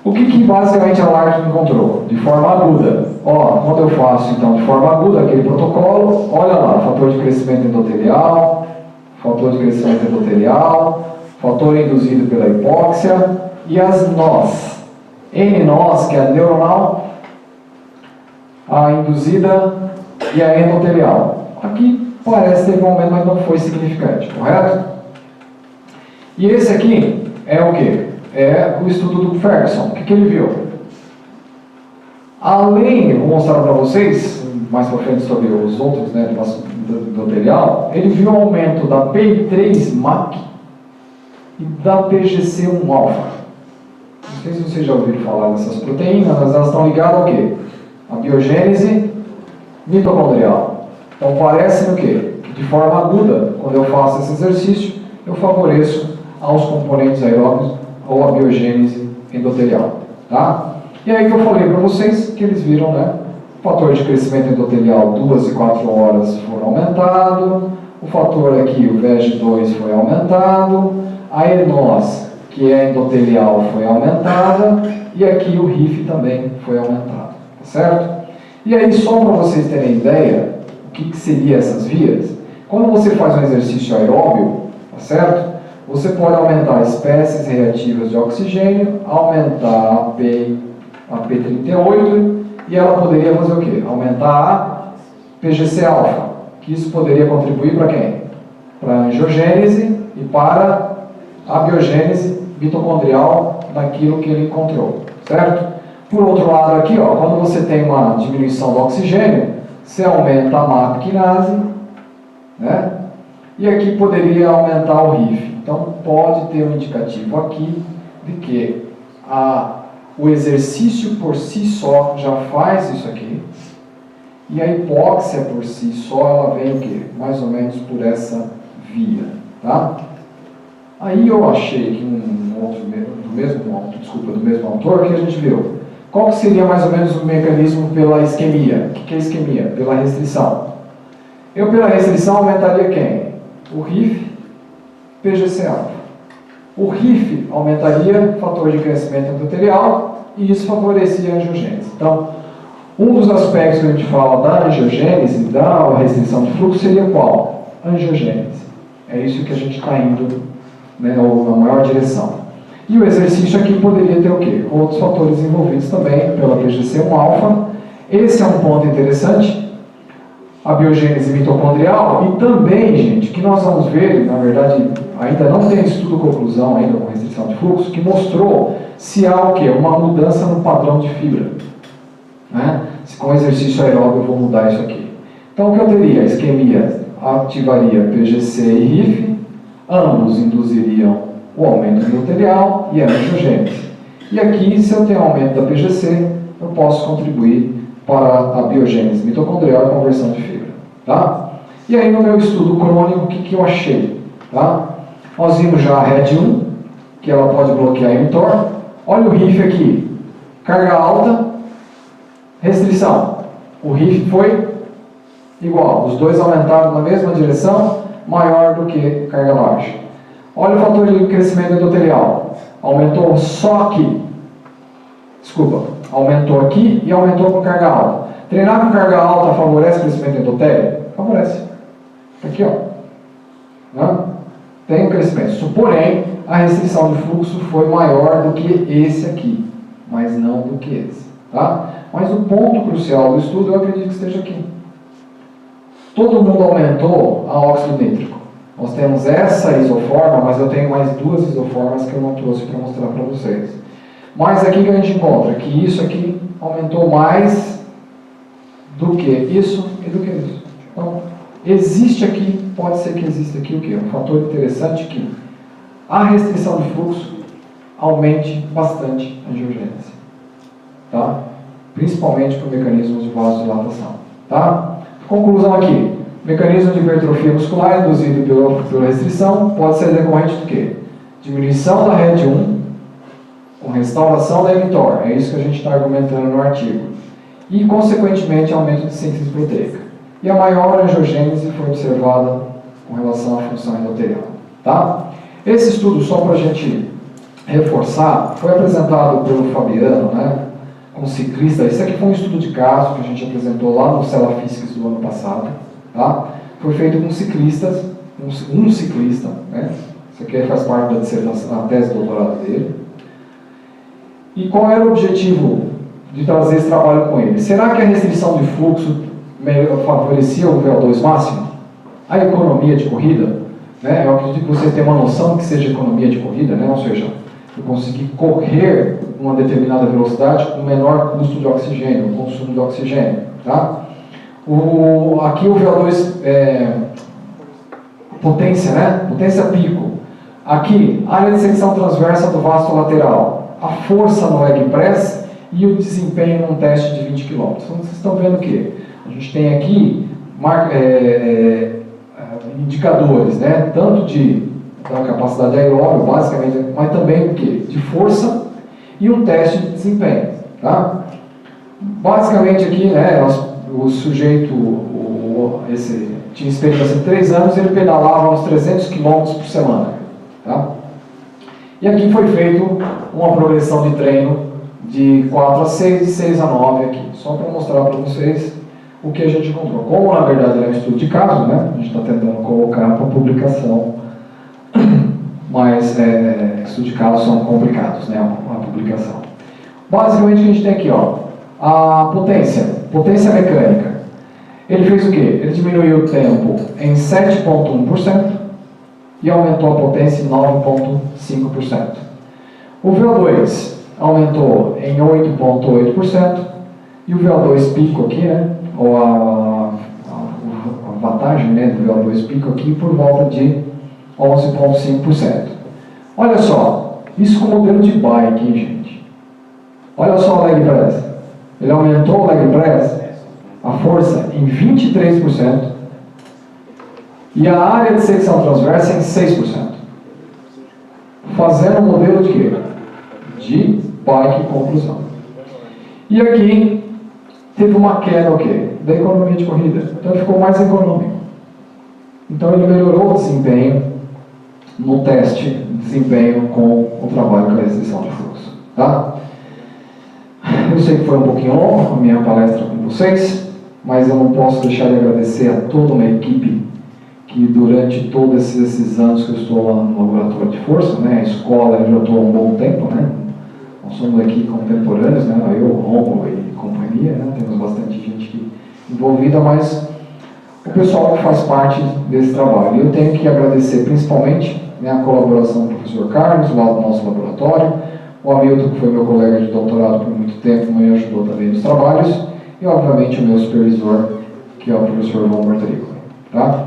O que basicamente a Larkin encontrou? De forma aguda. Ó, quando eu faço então de forma aguda aquele protocolo, olha lá, fator de crescimento endotelial, fator induzido pela hipóxia e as NOS. N-NOS, que é a neuronal, a induzida e a endotelial. Aqui parece ter um aumento, mas não foi significante, correto? E esse aqui é o quê? É o estudo do Ferguson. O que ele viu? Além, vou mostrar para vocês, mais para frente sobre os outros, né, do endotelial, ele viu um aumento da PI3-MAC e da PGC1-alfa. Não sei se vocês já ouviram falar dessas proteínas, mas elas estão ligadas ao quê? A biogênese mitocondrial. Então parece o quê? Que de forma aguda, quando eu faço esse exercício, eu favoreço aos componentes aeróbicos ou a biogênese endotelial. Tá? E aí que eu falei para vocês que eles viram, né? O fator de crescimento endotelial 2 e 4 horas foram aumentado, o fator aqui, o VEG2 foi aumentado, a ENOS, que é endotelial, foi aumentada, e aqui o RIF também foi aumentado. Tá certo? E aí, só para vocês terem ideia, o que seria essas vias? Quando você faz um exercício aeróbio, tá certo? Você pode aumentar espécies reativas de oxigênio, aumentar a P38, e ela poderia fazer o quê? Aumentar a PGC-alfa, que isso poderia contribuir para quem? Para a angiogênese e para a biogênese mitocondrial daquilo que ele encontrou, certo? Por outro lado aqui, ó, quando você tem uma diminuição do oxigênio, você aumenta a MAP quinase, né? E aqui poderia aumentar o RIF. Então pode ter um indicativo aqui de que o exercício por si só já faz isso aqui, e a hipóxia por si só ela vem o quê? Mais ou menos por essa via, tá? Aí eu achei que do mesmo autor, que a gente viu. Qual seria mais ou menos o mecanismo pela isquemia? O que é isquemia? Pela restrição. Eu pela restrição aumentaria quem? O RIF, PGC-alfa. O RIF aumentaria o fator de crescimento endotelial e isso favorecia a angiogênese. Então, um dos aspectos que a gente fala da angiogênese, da restrição de fluxo, seria qual? Angiogênese. É isso que a gente está indo, né, na maior direção. E o exercício aqui poderia ter o quê? Outros fatores envolvidos também pela PGC1-alfa. Esse é um ponto interessante, a biogênese mitocondrial, e também, gente, que nós vamos ver, na verdade, ainda não tem estudo conclusão ainda com restrição de fluxo, que mostrou se há o quê? Uma mudança no padrão de fibra. Né? Se com exercício aeróbico eu vou mudar isso aqui. Então o que eu teria? A isquemia ativaria PGC e RIF, ambos induziriam o aumento endotelial e a angiogênese. E aqui, se eu tenho aumento da PGC, eu posso contribuir para a biogênese mitocondrial e a conversão de fibra. Tá? E aí, no meu estudo crônico, o que eu achei? Tá? Nós vimos já a RED1, que ela pode bloquear o mTOR. Olha o RIF aqui. Carga alta, restrição. O RIF foi igual. Os dois aumentaram na mesma direção, maior do que carga baixa. Olha o fator de crescimento endotelial. Aumentou só aqui. Desculpa. Aumentou aqui e aumentou com carga alta. Treinar com carga alta favorece o crescimento endotélio? Favorece. Aqui, ó. Não? Tem um crescimento. Porém, a restrição de fluxo foi maior do que esse aqui. Mas não do que esse. Tá? Mas o ponto crucial do estudo, eu acredito que esteja aqui. Todo mundo aumentou a óxido nítrico. Nós temos essa isoforma, mas eu tenho mais duas isoformas que eu não trouxe para mostrar para vocês. Mas aqui que a gente encontra que isso aqui aumentou mais do que isso e do que isso. Então, existe aqui, pode ser que exista aqui o quê? Um fator interessante que a restrição de fluxo aumente bastante a angiogênese. Tá? Principalmente por mecanismos de vasodilatação. Tá? Conclusão aqui. Mecanismo de hipertrofia muscular induzido pela restrição pode ser decorrente do quê? Diminuição da RED1 com restauração da mTOR. É isso que a gente está argumentando no artigo. E, consequentemente, aumento de síntese proteica. E a maior angiogênese foi observada com relação à função endotelial. Tá? Esse estudo, só para a gente reforçar, foi apresentado pelo Fabiano, né, com ciclista. Isso aqui foi um estudo de caso que a gente apresentou lá no Cella Physics do ano passado. Tá? Foi feito com ciclistas, um ciclista, né? Isso aqui faz parte da dissertação, da tese de doutorado dele. E qual era o objetivo de trazer esse trabalho com ele? Será que a restrição de fluxo favorecia o VO2 máximo? A economia de corrida? Né? Eu acredito que você tem uma noção do que seja economia de corrida, né? Ou seja, eu conseguir correr uma determinada velocidade com menor custo de oxigênio, consumo de oxigênio. Tá? Aqui o VO2 potência, né? Potência pico. Aqui, área de secção transversa do vasto lateral. A força no leg press e o desempenho num teste de 20 km. Então, vocês estão vendo o quê? A gente tem aqui indicadores, né? Tanto da capacidade aeróbica, basicamente, mas também o quê? De força e um teste de desempenho. Tá? Basicamente aqui, né, o sujeito, esse tinha experiência de 3 anos, ele pedalava uns 300 km por semana. Tá? E aqui foi feito uma progressão de treino de 4 a 6 e 6 a 9 aqui, só para mostrar para vocês o que a gente encontrou. Como na verdade é um estudo de caso, né, a gente está tentando colocar para publicação, mas estudos de caso são complicados, né, a publicação. Basicamente o que a gente tem aqui, ó, a potência mecânica. Ele fez o quê? Ele diminuiu o tempo em 7,1% e aumentou a potência em 9,5%. O VO2 aumentou em 8,8% e o VO2 pico aqui, né, ou a vantagem, né, do VO2 pico aqui por volta de 11,5%. Olha só, isso com o modelo de bike, hein, gente? Olha só o leg press. Ele aumentou o leg press, a força, em 23% e a área de secção transversa em 6%. Fazendo um modelo de quê? De bike conclusão. E aqui teve uma queda o quê? Da economia de corrida. Então ele ficou mais econômico. Então ele melhorou o desempenho no teste de desempenho com o trabalho com a restrição de fluxo. Tá? Eu sei que foi um pouquinho longo a minha palestra com vocês, mas eu não posso deixar de agradecer a toda uma equipe que durante todos esses anos que eu estou lá no laboratório de força, né, a escola eu já estou há um bom tempo, né, nós somos aqui contemporâneos, né, eu, Rômulo e companhia, né, temos bastante gente aqui envolvida, mas o pessoal que faz parte desse trabalho. E eu tenho que agradecer principalmente, né, a colaboração do professor Carlos, lá do nosso laboratório, o Hamilton, que foi meu colega de doutorado por muito tempo, me ajudou também nos trabalhos, e obviamente o meu supervisor, que é o professor João Bortarico. Tá?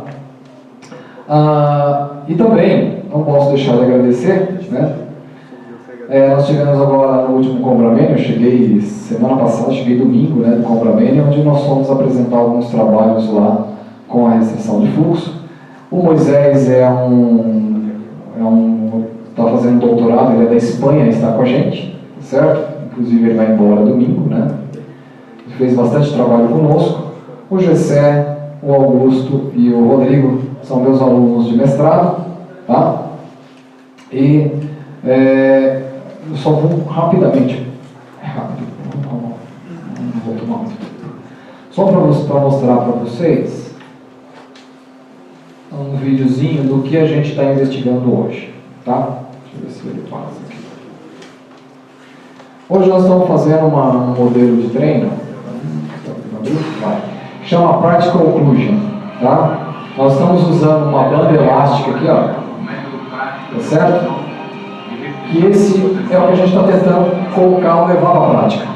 E também, não posso deixar de agradecer, né? Nós tivemos agora no último Combramene, eu cheguei semana passada, cheguei domingo, né, do Combramene, onde nós fomos apresentar alguns trabalhos lá com a restrição de fluxo. O Moisés está fazendo doutorado, ele é da Espanha, está com a gente, certo? Inclusive ele vai embora domingo, né? Ele fez bastante trabalho conosco. O Gessé, o Augusto e o Rodrigo são meus alunos de mestrado, tá? E eu só vou rapidamente, não vou tomar muito. Só para mostrar para vocês um videozinho do que a gente está investigando hoje, tá? Deixa eu ver se ele passa aqui. Hoje nós estamos fazendo um modelo de treino, chama Practical Occlusion, tá? Nós estamos usando uma banda elástica aqui, ó, tá certo? E esse é o que a gente está tentando colocar ou levar para a prática,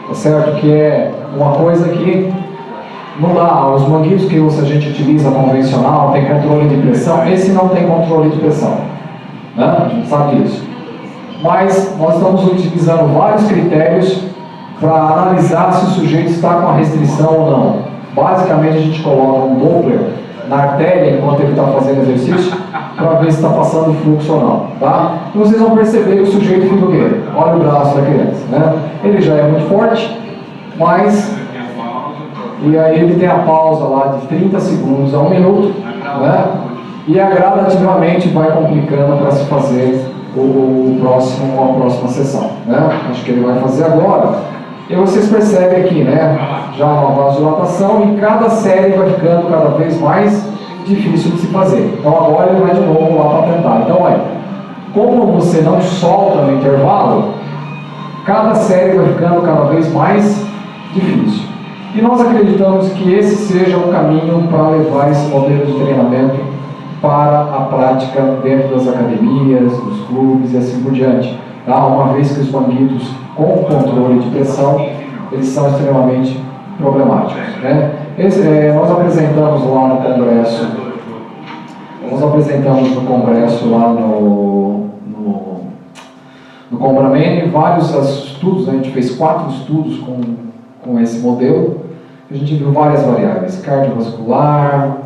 tá certo? Que é uma coisa que não dá, os manguitos que a gente utiliza convencional tem controle de pressão, esse não tem controle de pressão, né? A gente sabe disso. Mas nós estamos utilizando vários critérios para analisar se o sujeito está com a restrição ou não. Basicamente a gente coloca um Doppler na artéria enquanto ele está fazendo exercício para ver se está passando fluxo ou não, tá? E vocês vão perceber que o sujeito fica o quê? Olha o braço da criança, né? Ele já é muito forte, mas e aí ele tem a pausa lá de 30 segundos a 1 minuto, né? E gradativamente vai complicando para se fazer a próxima sessão, né? Acho que ele vai fazer agora. E vocês percebem aqui, né? Já uma vasodilatação e cada série vai ficando cada vez mais difícil de se fazer. Então agora ele vai de novo lá para tentar. Então olha, como você não solta no intervalo, cada série vai ficando cada vez mais difícil. E nós acreditamos que esse seja um caminho para levar esse modelo de treinamento para a prática dentro das academias, dos clubes e assim por diante. Tá? Uma vez que os manguitos com controle de pressão, eles são extremamente problemáticos. Né? Nós apresentamos lá no congresso, lá no Combramene, vários estudos, né? A gente fez 4 estudos com esse modelo. A gente viu várias variáveis, cardiovascular,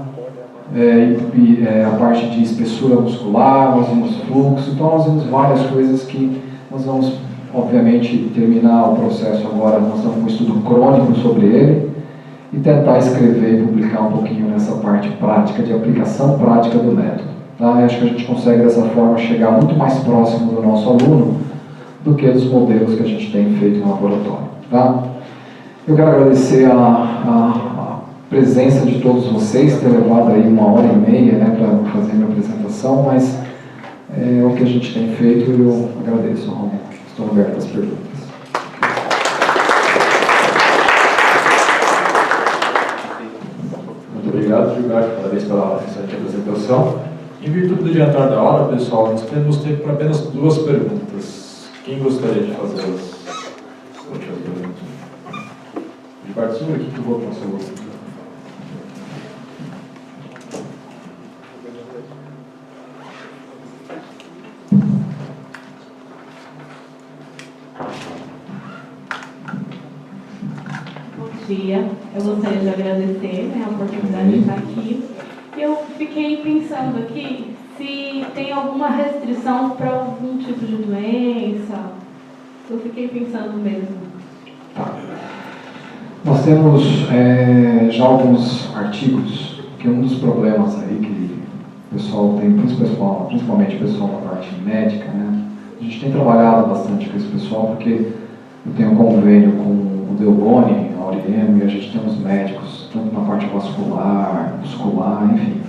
a parte de espessura muscular, nós vimos fluxo, então nós vimos várias coisas que nós vamos, obviamente, terminar o processo agora, nós estamos com um estudo crônico sobre ele e tentar escrever e publicar um pouquinho nessa parte prática, de aplicação prática do método. Tá? Eu acho que a gente consegue dessa forma chegar muito mais próximo do nosso aluno do que dos modelos que a gente tem feito no laboratório. Tá? Eu quero agradecer a presença de todos vocês, ter levado aí 1h30, né, para fazer a minha apresentação, mas é o que a gente tem feito e eu agradeço, Romulo. Estou aberto às perguntas. obrigado, Gilberto, parabéns pela excelente apresentação. Em virtude do adiantar da hora, pessoal, nós temos tempo para apenas 2 perguntas. Quem gostaria de fazê-las? Gilberto, segura aqui que eu vou passar o outro. Eu gostaria de agradecer, né, a oportunidade de estar aqui. Eu fiquei pensando aqui se tem alguma restrição para algum tipo de doença. Eu fiquei pensando mesmo. Tá. Nós temos já alguns artigos, que um dos problemas aí que o pessoal tem, principalmente o pessoal da parte médica, né? A gente tem trabalhado bastante com esse pessoal porque eu tenho um convênio com o Delboni, a Auriem, e a gente tem os médicos, tanto na parte vascular, muscular, enfim.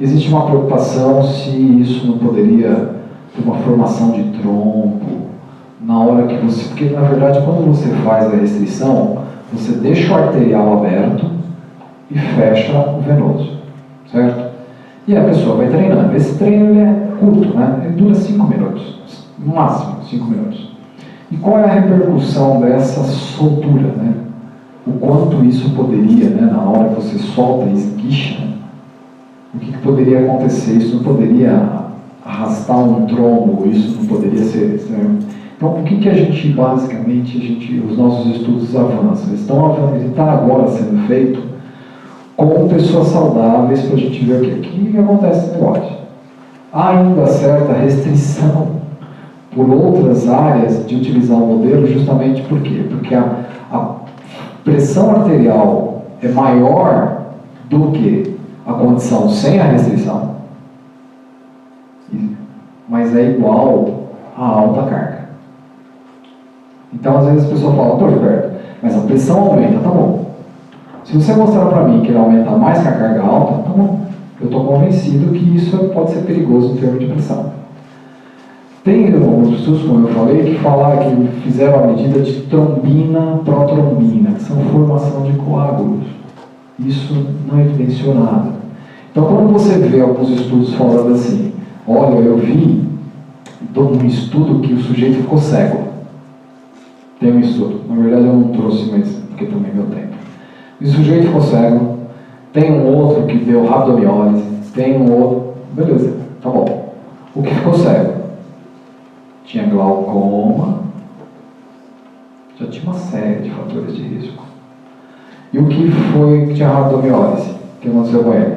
Existe uma preocupação se isso não poderia ter uma formação de trombo, na hora que você... Porque, na verdade, quando você faz a restrição, você deixa o arterial aberto e fecha o venoso, certo? E a pessoa vai treinando. Esse treino ele é curto, né? Ele dura 5 minutos, no máximo 5 minutos. E qual é a repercussão dessa soltura, né? O quanto isso poderia, né, na hora que você solta e esguicha, né? O que poderia acontecer? Isso não poderia arrastar um trombo, isso não poderia ser... Então, o que a gente, basicamente, os nossos estudos avançam? Ele está agora sendo feito com pessoas saudáveis para a gente ver o que acontece nesse negócio. Há ainda certa restrição por outras áreas de utilizar o modelo, justamente por quê? Porque a pressão arterial é maior do que a condição sem a restrição, mas é igual a alta carga. Então, às vezes as pessoas falam, doutor Gilberto, mas a pressão aumenta, tá bom. Se você mostrar para mim que ele aumenta mais que a carga alta, tá bom. Eu estou convencido que isso pode ser perigoso em termos de pressão. Tem alguns estudos, como eu falei, que fizeram a medida de trombina, protrombina, que são formação de coágulos. Isso não evidenciou nada. Então, quando você vê alguns estudos falando assim, olha, eu vi um estudo que o sujeito ficou cego. Tem um estudo, na verdade eu não trouxe, mas porque também meu tempo. E o sujeito ficou cego, tem um outro que deu rabdomiólise, tem um outro, beleza, tá bom. O que ficou cego? Tinha glaucoma, já tinha uma série de fatores de risco. E o que foi que tinha rabdomiólise? O que aconteceu com ele?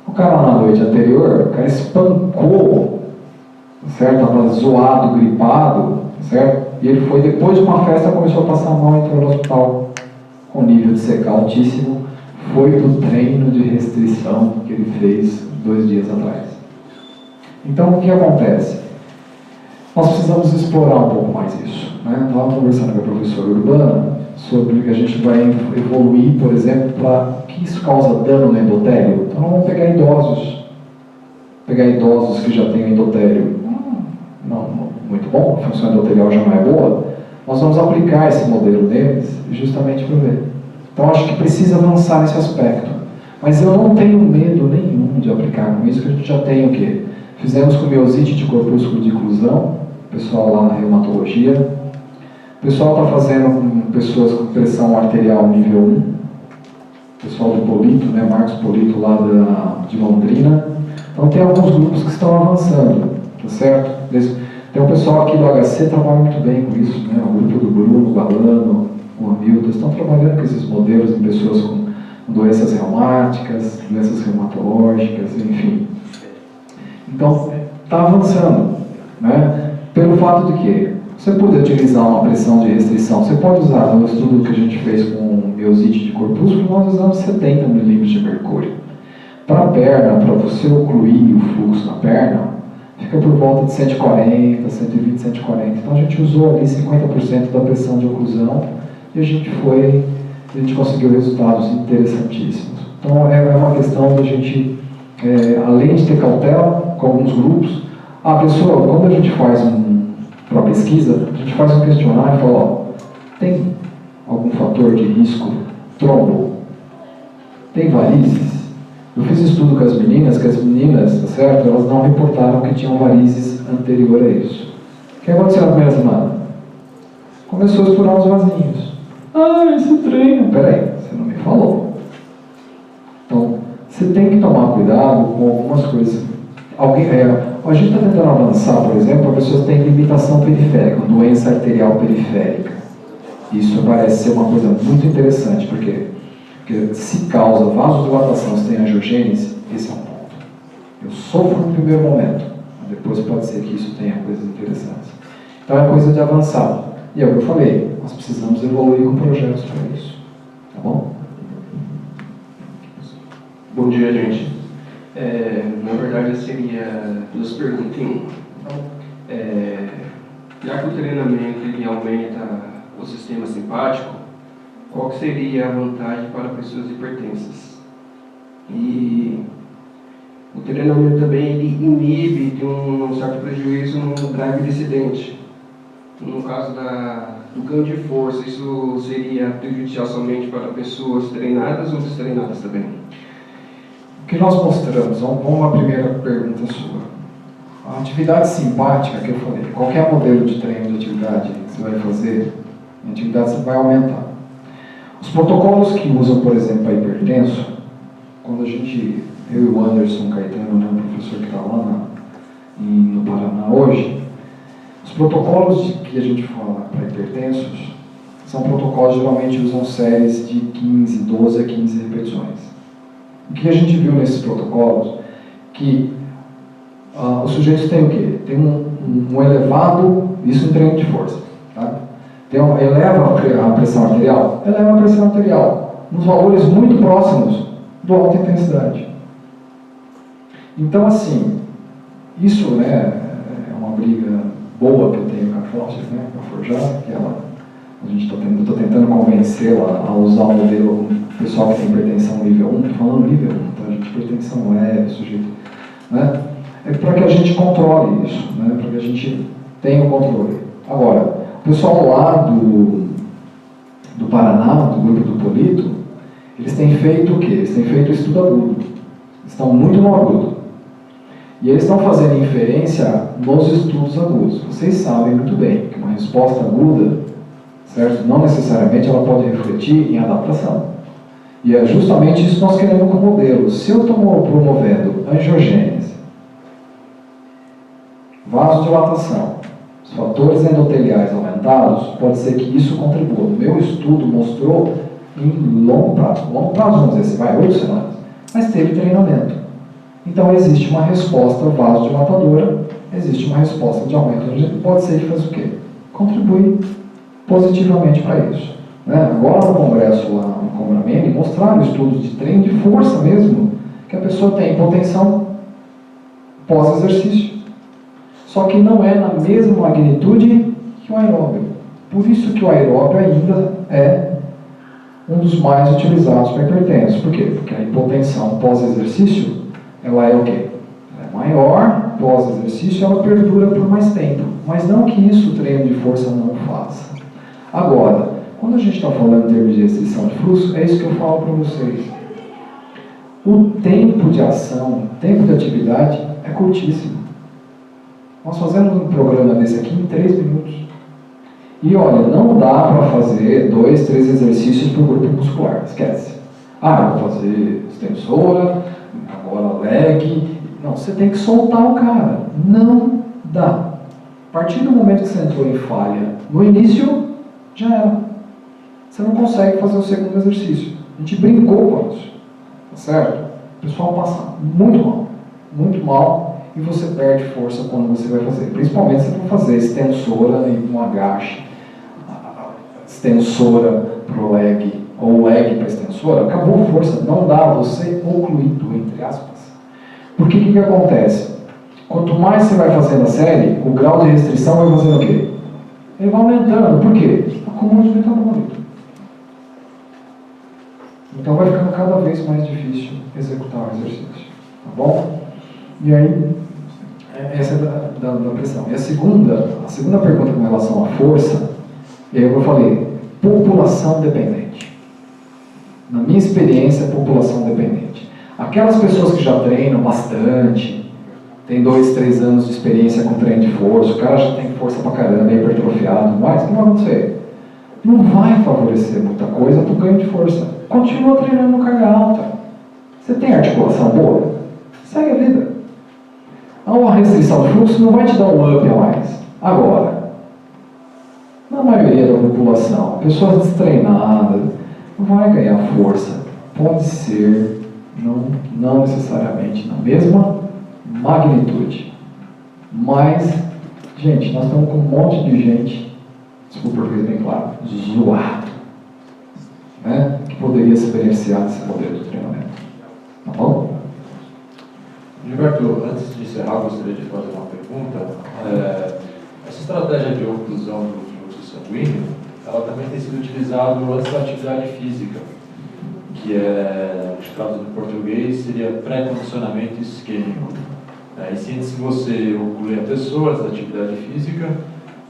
O cara na noite anterior, o cara espancou, certo? Estava zoado, gripado, certo? E ele foi, depois de uma festa, começou a passar mal e entrou no hospital com nível de secar altíssimo. Foi do treino de restrição que ele fez 2 dias atrás. Então, o que acontece? Nós precisamos explorar um pouco mais isso, né? Estava conversando com a professora Urbana sobre que a gente vai evoluir, por exemplo, para que isso causa dano no endotélio. Então, nós vamos pegar idosos que já têm endotélio não muito bom, a função endotelial já não é boa. Nós vamos aplicar esse modelo neles justamente para ver. Então, acho que precisa avançar nesse aspecto. Mas eu não tenho medo nenhum de aplicar com isso, que a gente já tem o quê? Fizemos com miosite de corpúsculo de inclusão, pessoal lá na reumatologia. O pessoal está fazendo com pessoas com pressão arterial nível 1. Pessoal do Polito, né? Marcos Polito lá de Londrina. Então tem alguns grupos que estão avançando, tá certo? Tem um pessoal aqui do HC que trabalha muito bem com isso, né? O grupo do Bruno, o Balano, o Hamilton, estão trabalhando com esses modelos em pessoas com doenças reumáticas, doenças reumatológicas, enfim. Então, está avançando, né? Pelo fato de que você pode utilizar uma pressão de restrição, você pode usar, no estudo que a gente fez com miosite de corpúsculo, nós usamos 70 milímetros de mercúrio. Para a perna, para você ocluir o fluxo na perna, fica por volta de 140, 120, 140. Então a gente usou ali 50% da pressão de oclusão e a gente conseguiu resultados interessantíssimos. Então é uma questão da gente, além de ter cautela com alguns grupos, a pessoa, quando a gente faz para pesquisa, a gente faz um questionário e fala, ó, tem algum fator de risco trombo? Tem varizes? Eu fiz estudo com as meninas, tá certo? Elas não reportaram que tinham varizes anterior a isso. O que aconteceu na primeira semana? Começou a estourar os vasinhos. Ah, esse treino. Peraí, você não me falou. Então, você tem que tomar cuidado com algumas coisas. A gente está tentando avançar, por exemplo, a pessoa tem limitação periférica, doença arterial periférica. Isso parece ser uma coisa muito interessante, porque se causa vasodilatação, se tem angiogênese, esse é um ponto. Eu sofro no primeiro momento, mas depois pode ser que isso tenha coisas interessantes. Então é coisa de avançar. E é o que eu falei, nós precisamos evoluir com projetos para isso. Tá bom? Bom dia, gente. Na verdade, seria 2 perguntas em uma. Já que o treinamento ele aumenta o sistema simpático, qual que seria a vantagem para pessoas hipertensas? E o treinamento também ele inibe, tem um certo prejuízo no drive descendente. No caso do ganho de força, isso seria prejudicial somente para pessoas treinadas ou destreinadas também? O que nós mostramos, vamos à primeira pergunta sua. A atividade simpática que eu falei, qualquer modelo de treino de atividade que você vai fazer, a atividade você vai aumentar. Os protocolos que usam, por exemplo, para hipertenso, quando eu e o Anderson Caetano, né, o professor que está lá no Paraná hoje, os protocolos que a gente fala para hipertensos são protocolos que geralmente usam séries de 12 a 15 repetições. O que a gente viu nesses protocolos? Que os sujeitos têm o quê? Tem um elevado, isso em treino de força, tá? Eleva a pressão arterial? Eleva a pressão arterial nos valores muito próximos do alta intensidade. Então, assim, isso, né, é uma briga boa que eu tenho com a Fóssil, né, com a Forjar, que eu estou tentando convencê-la a usar o modelo do pessoal que tem hipertensão nível 1, estou falando nível 1, tá, gente? Hipertensão leve, sujeito, né? É para que a gente controle isso, né? Para que a gente tenha o controle. Agora, o pessoal lá do Paraná, do grupo do Polito, eles têm feito o quê? Eles têm feito estudo agudo. Eles estão muito no agudo. E eles estão fazendo inferência nos estudos agudos. Vocês sabem muito bem que uma resposta aguda, certo? Não necessariamente ela pode refletir em adaptação. E é justamente isso que nós queremos com o modelo. Se eu estou promovendo angiogênese, vasodilatação, os fatores endoteliais aumentados, pode ser que isso contribua. O meu estudo mostrou em longo prazo. Longo prazo, vamos dizer, se vai 8 semanas. Mas teve treinamento. Então existe uma resposta vasodilatadora, existe uma resposta de aumento. Pode ser que faz o quê? Contribui positivamente para isso. Né? Agora no congresso lá no Comramene, mostraram estudos de treino de força mesmo, que a pessoa tem hipotensão pós-exercício. Só que não é na mesma magnitude que o aeróbio. Por isso que o aeróbio ainda é um dos mais utilizados para hipertensos. Por quê? Porque a hipotensão pós-exercício, ela é o quê? Ela é maior, pós-exercício, ela perdura por mais tempo. Mas não que isso o treino de força não faça. Agora, quando a gente está falando em termos de restrição de fluxo, é isso que eu falo para vocês. O tempo de ação, o tempo de atividade é curtíssimo. Nós fazemos um programa desse aqui em 3 minutos. E olha, não dá para fazer 2, 3 exercícios por grupo muscular. Esquece. Ah, eu vou fazer extensora, agora leg. Não, você tem que soltar o cara. Não dá. A partir do momento que você entrou em falha, no início, já era. Você não consegue fazer o segundo exercício. A gente brincou com isso. Tá certo? O pessoal passa muito mal, e você perde força quando você vai fazer. Principalmente se for fazer extensora e um agache, extensora pro leg, ou leg para extensora, acabou a força, não dá, você ocluído, entre aspas. Porque o que acontece? Quanto mais você vai fazendo a série, o grau de restrição vai fazendo o quê? Ele vai aumentando. Por quê? Acúmulo de metabólico. Então vai ficando cada vez mais difícil executar o exercício. Tá bom? E aí, essa é da pressão. E a segunda pergunta com relação à força, eu falei, população dependente. Na minha experiência, população dependente. Aquelas pessoas que já treinam bastante, tem 2, 3 anos de experiência com treino de força, o cara já tem força pra caramba, é hipertrofiado, mas o que vai acontecer? Não vai favorecer muita coisa para o ganho de força. Continua treinando no carga alta. Você tem articulação boa? Segue a vida. Uma restrição de fluxo não vai te dar um up a mais. Agora, na maioria da população, pessoas destreinadas, não vai ganhar força. Pode ser, não necessariamente na mesma magnitude. Mas, gente, nós estamos com um monte de gente, desculpa o português bem claro, zoado, né? Que poderia se beneficiar desse modelo de treinamento. Tá bom? Gilberto, antes de encerrar, eu gostaria de fazer uma pergunta. Essa estratégia de oclusão do fluxo sanguíneo, ela também tem sido utilizada antes da atividade física, que é, traduzido em português, seria pré-condicionamento isquêmico. E ciente que você oclui a pessoa antes da atividade física,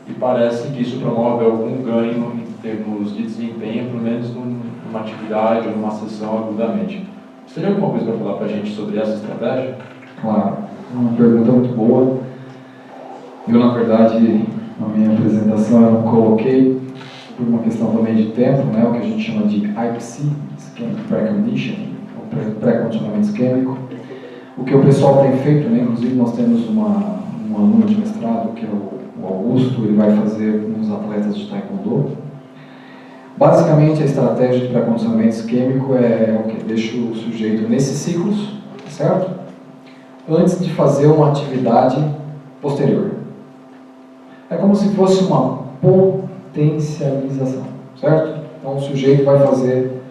e parece que isso promove algum ganho em termos de desempenho, pelo menos numa atividade ou numa sessão agudamente. Você teria alguma coisa para falar para a gente sobre essa estratégia? Claro, uma pergunta muito boa. Eu, na verdade, na minha apresentação, eu não coloquei, por uma questão também de tempo, né, o que a gente chama de IPC, Ischemic Preconditioning, ou pré-condicionamento isquêmico. O que o pessoal tem feito, né, inclusive nós temos um aluno de mestrado, que é o Augusto, ele vai fazer com os atletas de Taekwondo. Basicamente, a estratégia de pré-condicionamento isquêmico é o que deixa o sujeito nesses ciclos, certo? Antes de fazer uma atividade posterior. É como se fosse uma potencialização, certo? Então, o sujeito vai fazer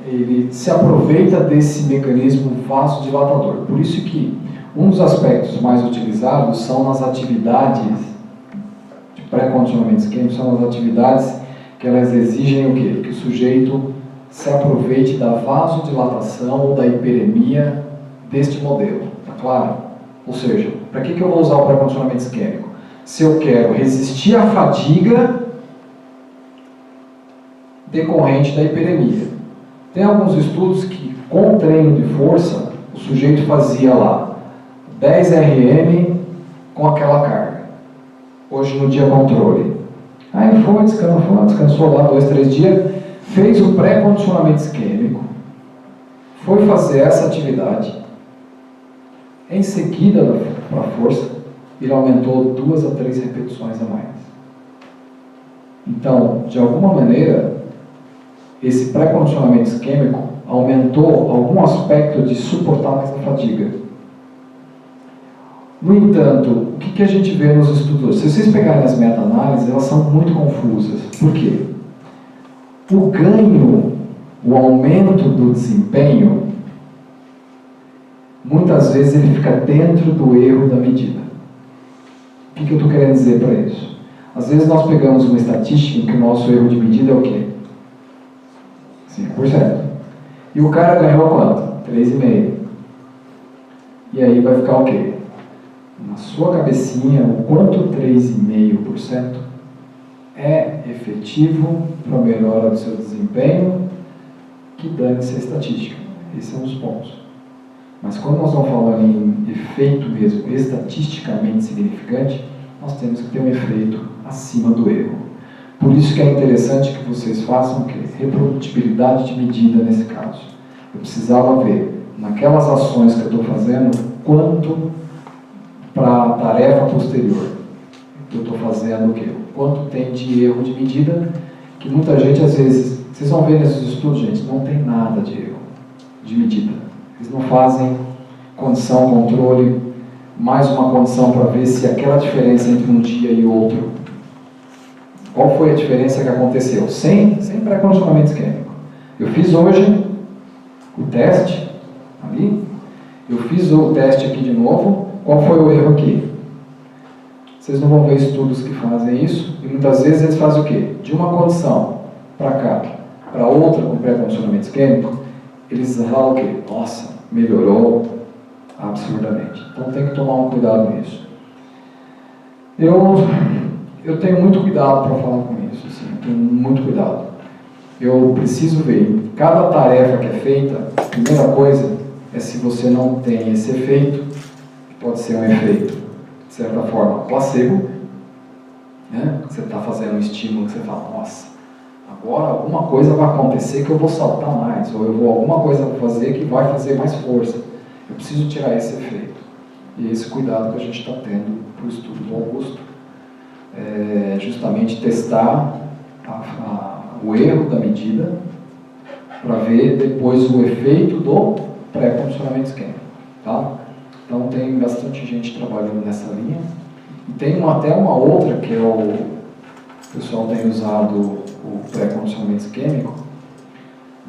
ele se aproveita desse mecanismo vasodilatador. Por isso que um dos aspectos mais utilizados são nas atividades de pré-condicionamento isquêmico, são as atividades que elas exigem o quê? Que o sujeito se aproveite da vasodilatação ou da hiperemia deste modelo, tá claro? Ou seja, para que eu vou usar o pré-condicionamento isquêmico? Se eu quero resistir à fadiga decorrente da hiperemia. Tem alguns estudos que, com treino de força, o sujeito fazia lá 10 RM com aquela carga. Hoje no dia controle. Aí foi, descansou lá 2, 3 dias, fez o pré-condicionamento isquêmico, foi fazer essa atividade. Em seguida, para a força, ele aumentou 2 a 3 repetições a mais. Então, de alguma maneira, esse pré-condicionamento isquêmico aumentou algum aspecto de suportar mais a fadiga. No entanto, o que a gente vê nos estudos? Se vocês pegarem as meta-análises, elas são muito confusas. Por quê? O ganho, o aumento do desempenho, muitas vezes ele fica dentro do erro da medida. O que eu estou querendo dizer para isso? Às vezes nós pegamos uma estatística em que o nosso erro de medida é o quê? 5%. E o cara ganhou quanto? 3,5%. E aí vai ficar o quê? Na sua cabecinha, o quanto 3,5% é efetivo para a melhora do seu desempenho, que dane-se a estatística. Esse é um dos pontos. Mas quando nós estamos falando em efeito mesmo, estatisticamente significante, nós temos que ter um efeito acima do erro. Por isso que é interessante que vocês façam o quê? Reprodutibilidade de medida nesse caso. Eu precisava ver, naquelas ações que eu estou fazendo, quanto para a tarefa posterior eu estou fazendo o quê? Quanto tem de erro de medida, que muita gente às vezes, vocês vão ver nesses estudos, gente, não tem nada de erro de medida. Eles não fazem condição, controle, mais uma condição para ver se aquela diferença entre um dia e outro, qual foi a diferença que aconteceu? Sem pré-condicionamento isquêmico. Eu fiz hoje o teste, ali, eu fiz o teste aqui de novo, qual foi o erro aqui? Vocês não vão ver estudos que fazem isso, e muitas vezes eles fazem o quê? De uma condição para cá, para outra com pré-condicionamento isquêmico, eles falam o quê? Nossa, melhorou absurdamente. Então tem que tomar um cuidado nisso. Eu tenho muito cuidado para falar com isso, assim, eu tenho muito cuidado. eu preciso ver. Cada tarefa que é feita, a primeira coisa é se você não tem esse efeito, pode ser um efeito, de certa forma, placebo, né? Você está fazendo um estímulo que você fala, nossa, agora alguma coisa vai acontecer que eu vou saltar mais, ou eu vou alguma coisa fazer que vai fazer mais força. Eu preciso tirar esse efeito. E esse cuidado que a gente está tendo para o estudo do Augusto é justamente testar o erro da medida para ver depois o efeito do pré-condicionamento isquêmico. Tá? Então tem bastante gente trabalhando nessa linha. E tem até uma outra que é o pessoal tem usado o pré-condicionamento isquêmico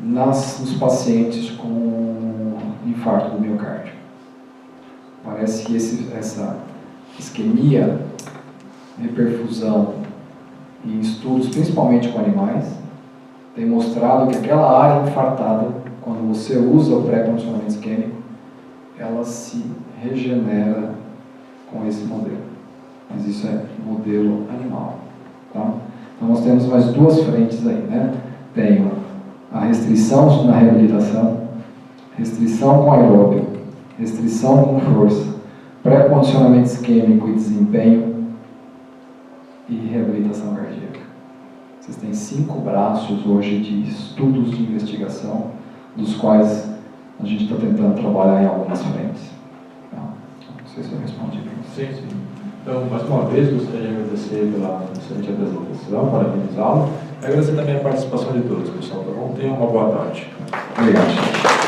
nos pacientes com infarto do miocárdio. Parece que essa isquemia, reperfusão em estudos, principalmente com animais, tem mostrado que aquela área infartada, quando você usa o pré-condicionamento isquêmico, ela se regenera com esse modelo. Mas isso é modelo animal. Tá? Então nós temos mais duas frentes aí, né? Tem a restrição na reabilitação, restrição com aeróbio, restrição com força, pré-condicionamento isquêmico e desempenho e reabilitação cardíaca. Vocês têm 5 braços hoje de estudos de investigação, dos quais a gente está tentando trabalhar em algumas frentes. Tá? Não sei se eu respondi bem. Sim, sim. Então, mais uma vez, gostaria de agradecer pela excelente apresentação, parabenizá-lo. E agradecer também a participação de todos, pessoal. Então, tenham uma boa tarde. Obrigado.